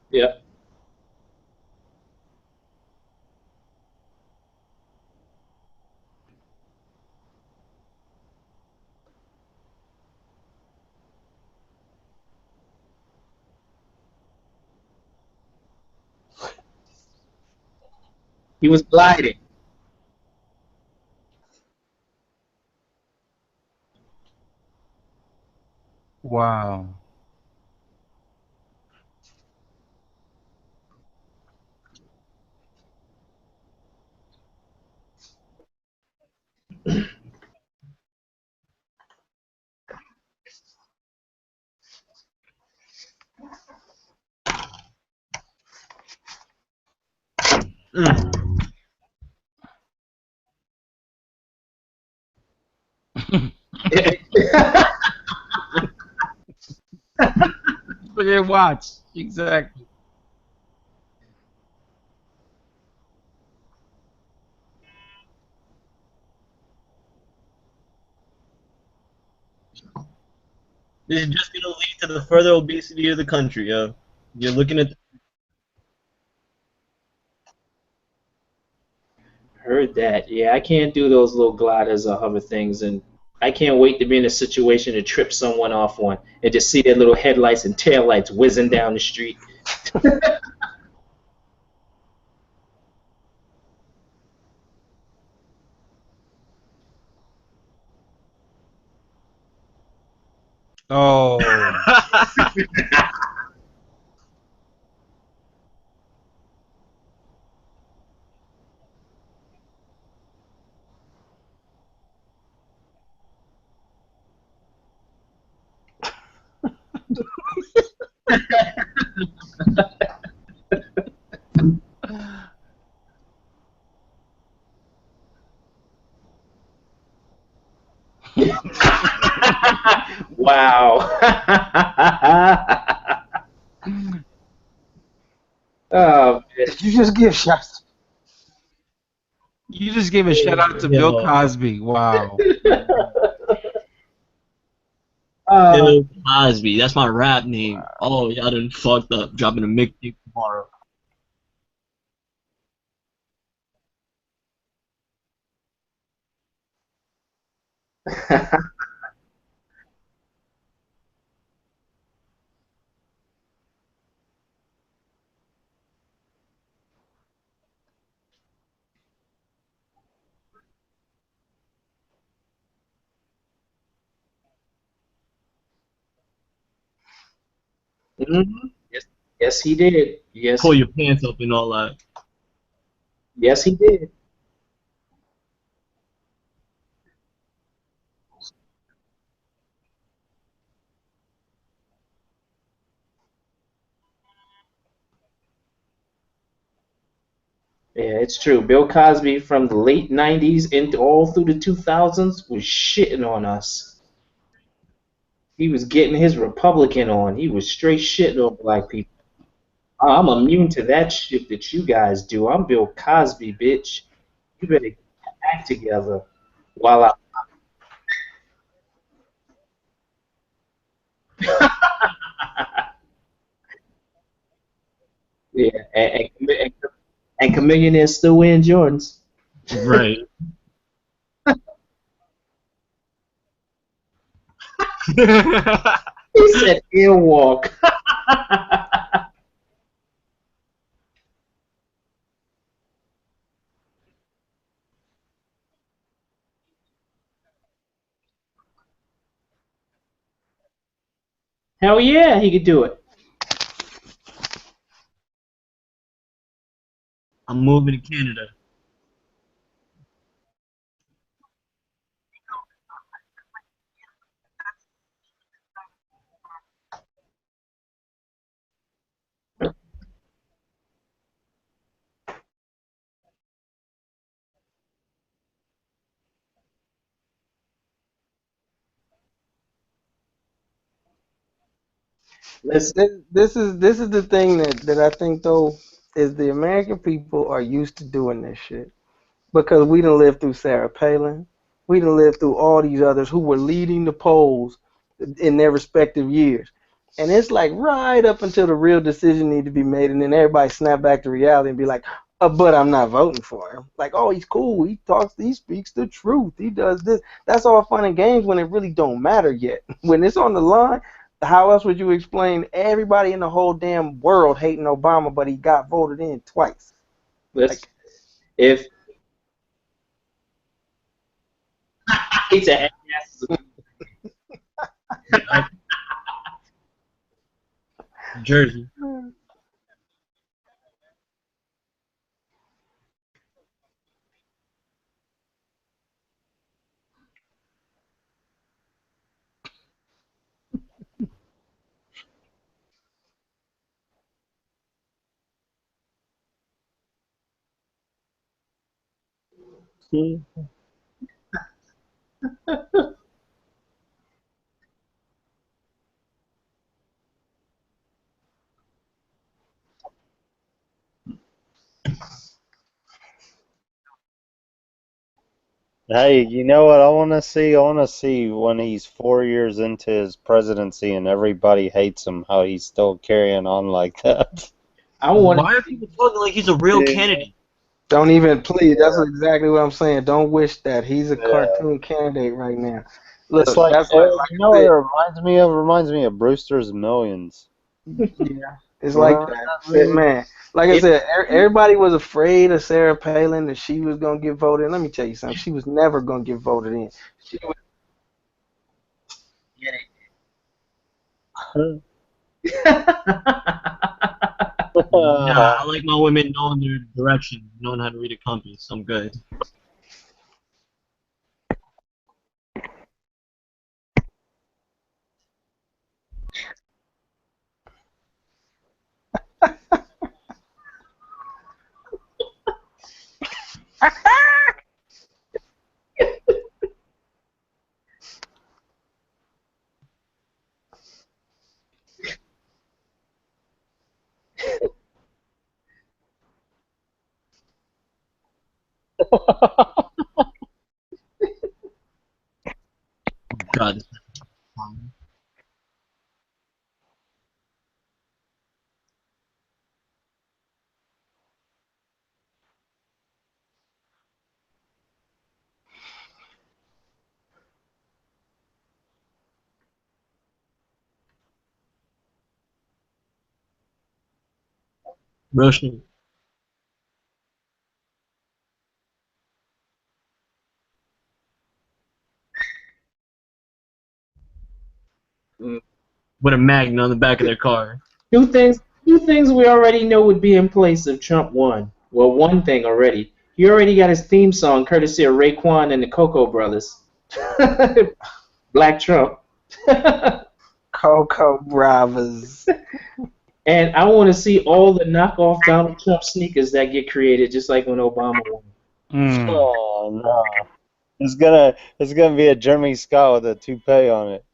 Yeah. He was gliding. Wow. Look at watch. Exactly. This is just gonna lead to the further obesity of the country, yo. You're looking at. Heard that. Yeah, I can't do those little gliders or hover things, and I can't wait to be in a situation to trip someone off on and just see their little headlights and taillights whizzing down the street. Oh. Wow. Oh, Did you just give shots? You just gave a shout out to Bill Cosby. Wow. Bill Cosby. That's my rap name. Oh, y'all done fucked up. Dropping a mixtape tomorrow. Mhm. Yes, he did. Yes, Pull your pants up and all that. yes, he did. Yeah, it's true. Bill Cosby from the late 90s into all through the 2000s was shitting on us. He was getting his Republican on. He was straight shitting on black people. I'm immune to that shit that you guys do. I'm Bill Cosby, bitch. You better act together while I. Yeah, and Chameleon still wearing Jordans. Right. He said earwalk. Hell yeah, he could do it. I'm moving to Canada. Listen, This is the thing that I think though is the American people are used to doing this shit because we done lived through Sarah Palin, we done lived through all these others who were leading the polls in their respective years, and it's like right up until the real decision need to be made, and then everybody snap back to reality and be like, but I'm not voting for him. Like, oh, he's cool, he speaks the truth, he does this. That's all fun and games when it really don't matter yet. When it's on the line, how else would you explain everybody in the whole damn world hating Obama, but he got voted in twice? listen. Like, If he's a Jersey. Hey, you know what I want to see? I want to see when he's 4 years into his presidency and everybody hates him, how he's still carrying on like that. I want Why are people talking like he's a real candidate? Don't even, please. That's exactly what I'm saying. Don't wish that. He's a cartoon candidate right now. Look, It's like, that's you know I what it said. reminds me of? It reminds me of Brewster's Millions. Yeah, it's like Remember that. that movie? Man, like I said, everybody was afraid of Sarah Palin that she was gonna get voted in. Let me tell you something. She was never gonna get voted in. She was, Nah, I like my women knowing their direction, knowing how to read a compass. I'm good. God. Roshan. With a magnet on the back of their car. Two things we already know would be in place if Trump won. Well, one thing already. He already got his theme song courtesy of Raekwon and the Cocoa Brothers. Black Trump. Coco Bravas. And I want to see all the knockoff Donald Trump sneakers that get created, just like when Obama won. Oh no! It's gonna be a Jeremy Scott with a toupee on it.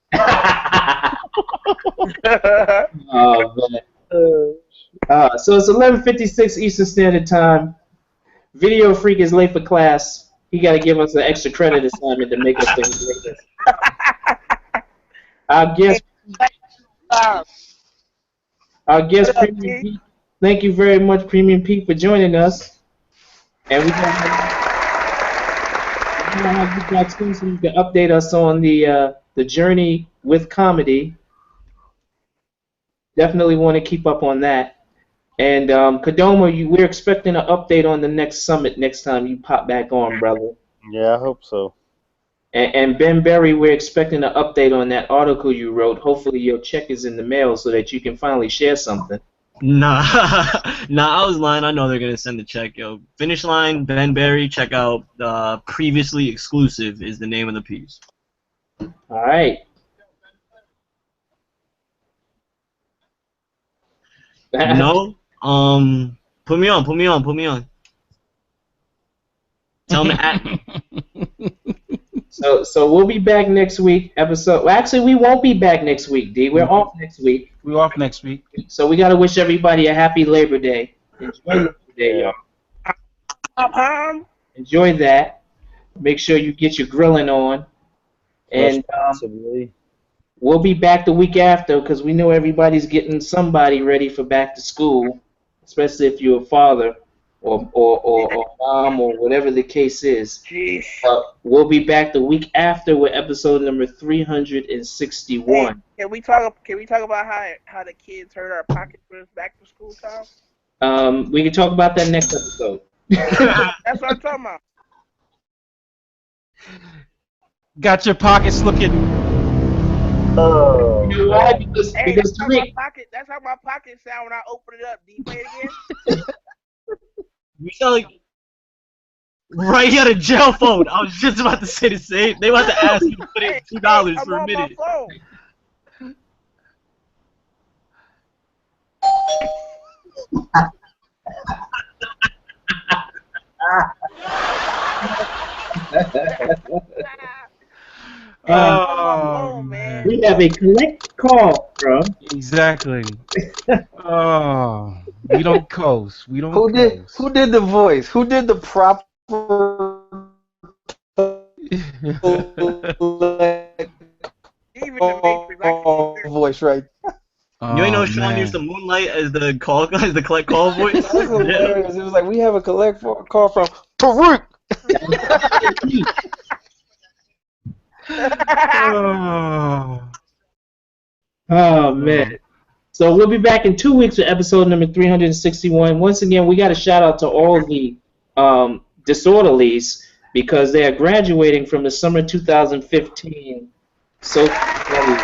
Oh man. So it's 11:56 Eastern Standard Time. Video Freak is late for class. He got to give us an extra credit assignment to make us think greatness. Our guest Premium Pete. Thank you very much, Premium Pete, for joining us. And we're gonna have you back soon so you can update us on the journey with comedy. Definitely want to keep up on that. And Kadoma, we're expecting an update on the next summit next time you pop back on, brother. Yeah, I hope so. And Ben Berry, we're expecting an update on that article you wrote. Hopefully your check is in the mail so that you can finally share something. Nah, I was lying. I know they're gonna send the check, yo. Finish Line, Ben Berry. Check out Previously Exclusive is the name of the piece. All right. No, put me on. Tell me. So we'll be back next week. Well, actually, we won't be back next week, D. We're off next week. We're off next week. So we gotta wish everybody a happy Labor Day. Enjoy Labor Day, y'all. Enjoy that. Make sure you get your grilling on. And we'll be back the week after because we know everybody's getting somebody ready for back to school, especially if you're a father or mom or whatever the case is. We'll be back the week after with episode number 361. Hey, can we talk about how the kids hurt our pockets for this back to school time? We can talk about that next episode. That's what I'm talking about. Got your pockets looking. Oh. You know why? Because that's how my pockets sound when I open it up. Do you play it again? You sound like right here a jail phone. I was just about to say the same. They about to ask you to put in $2 for a minute. Oh man. We have a collect call, bro. Exactly. Oh, we don't coast. We don't. Who did the voice? Who did the proper voice right? You ain't know Sean used to moonlight as the collect call voice. That's hilarious. It was like we have a collect call from Tariq. Oh man. So we'll be back in 2 weeks with episode number 361. Once again, we got to shout out to all the disorderlies because they are graduating from the summer 2015 social studies.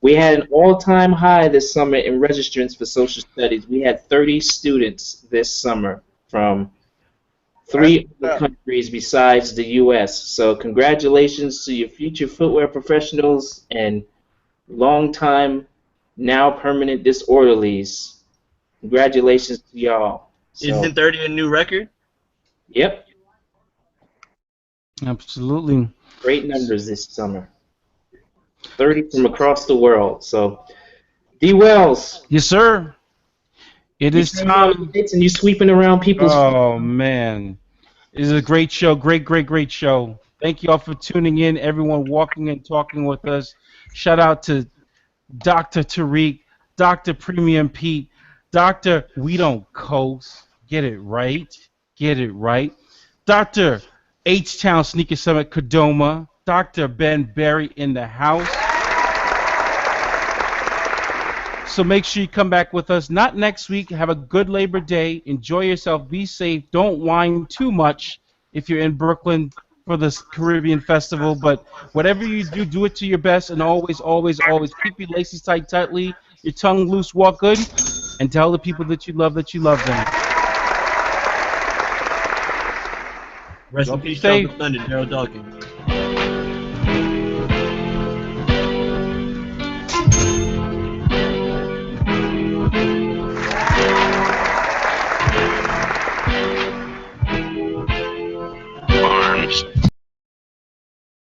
We had an all-time high this summer in registrants for social studies. We had 30 students this summer from 3 other countries besides the U.S. So congratulations to your future footwear professionals and long-time, now permanent disorderlies. Congratulations to y'all. So, isn't 30 a new record? Yep. Absolutely. Great numbers this summer. 30 from across the world. So, D. Wells. Yes, sir. It is time. And you sweeping around people's. Oh man, it is a great show. Great show. Thank you all for tuning in. Everyone walking and talking with us. Shout out to Dr. Tariq, Dr. Premium Pete, Dr. We Don't Coast. Get it right. Dr. H-Town Sneaker Summit Kadoma, Dr. Ben Berry in the house. So make sure you come back with us. Not next week. Have a good Labor Day. Enjoy yourself. Be safe. Don't whine too much if you're in Brooklyn for this Caribbean festival. But whatever you do, do it to your best. And always keep your laces tight tightly, your tongue loose, walk good, and tell the people that you love them. Rest in peace, Thunder, Daryl Dawkins.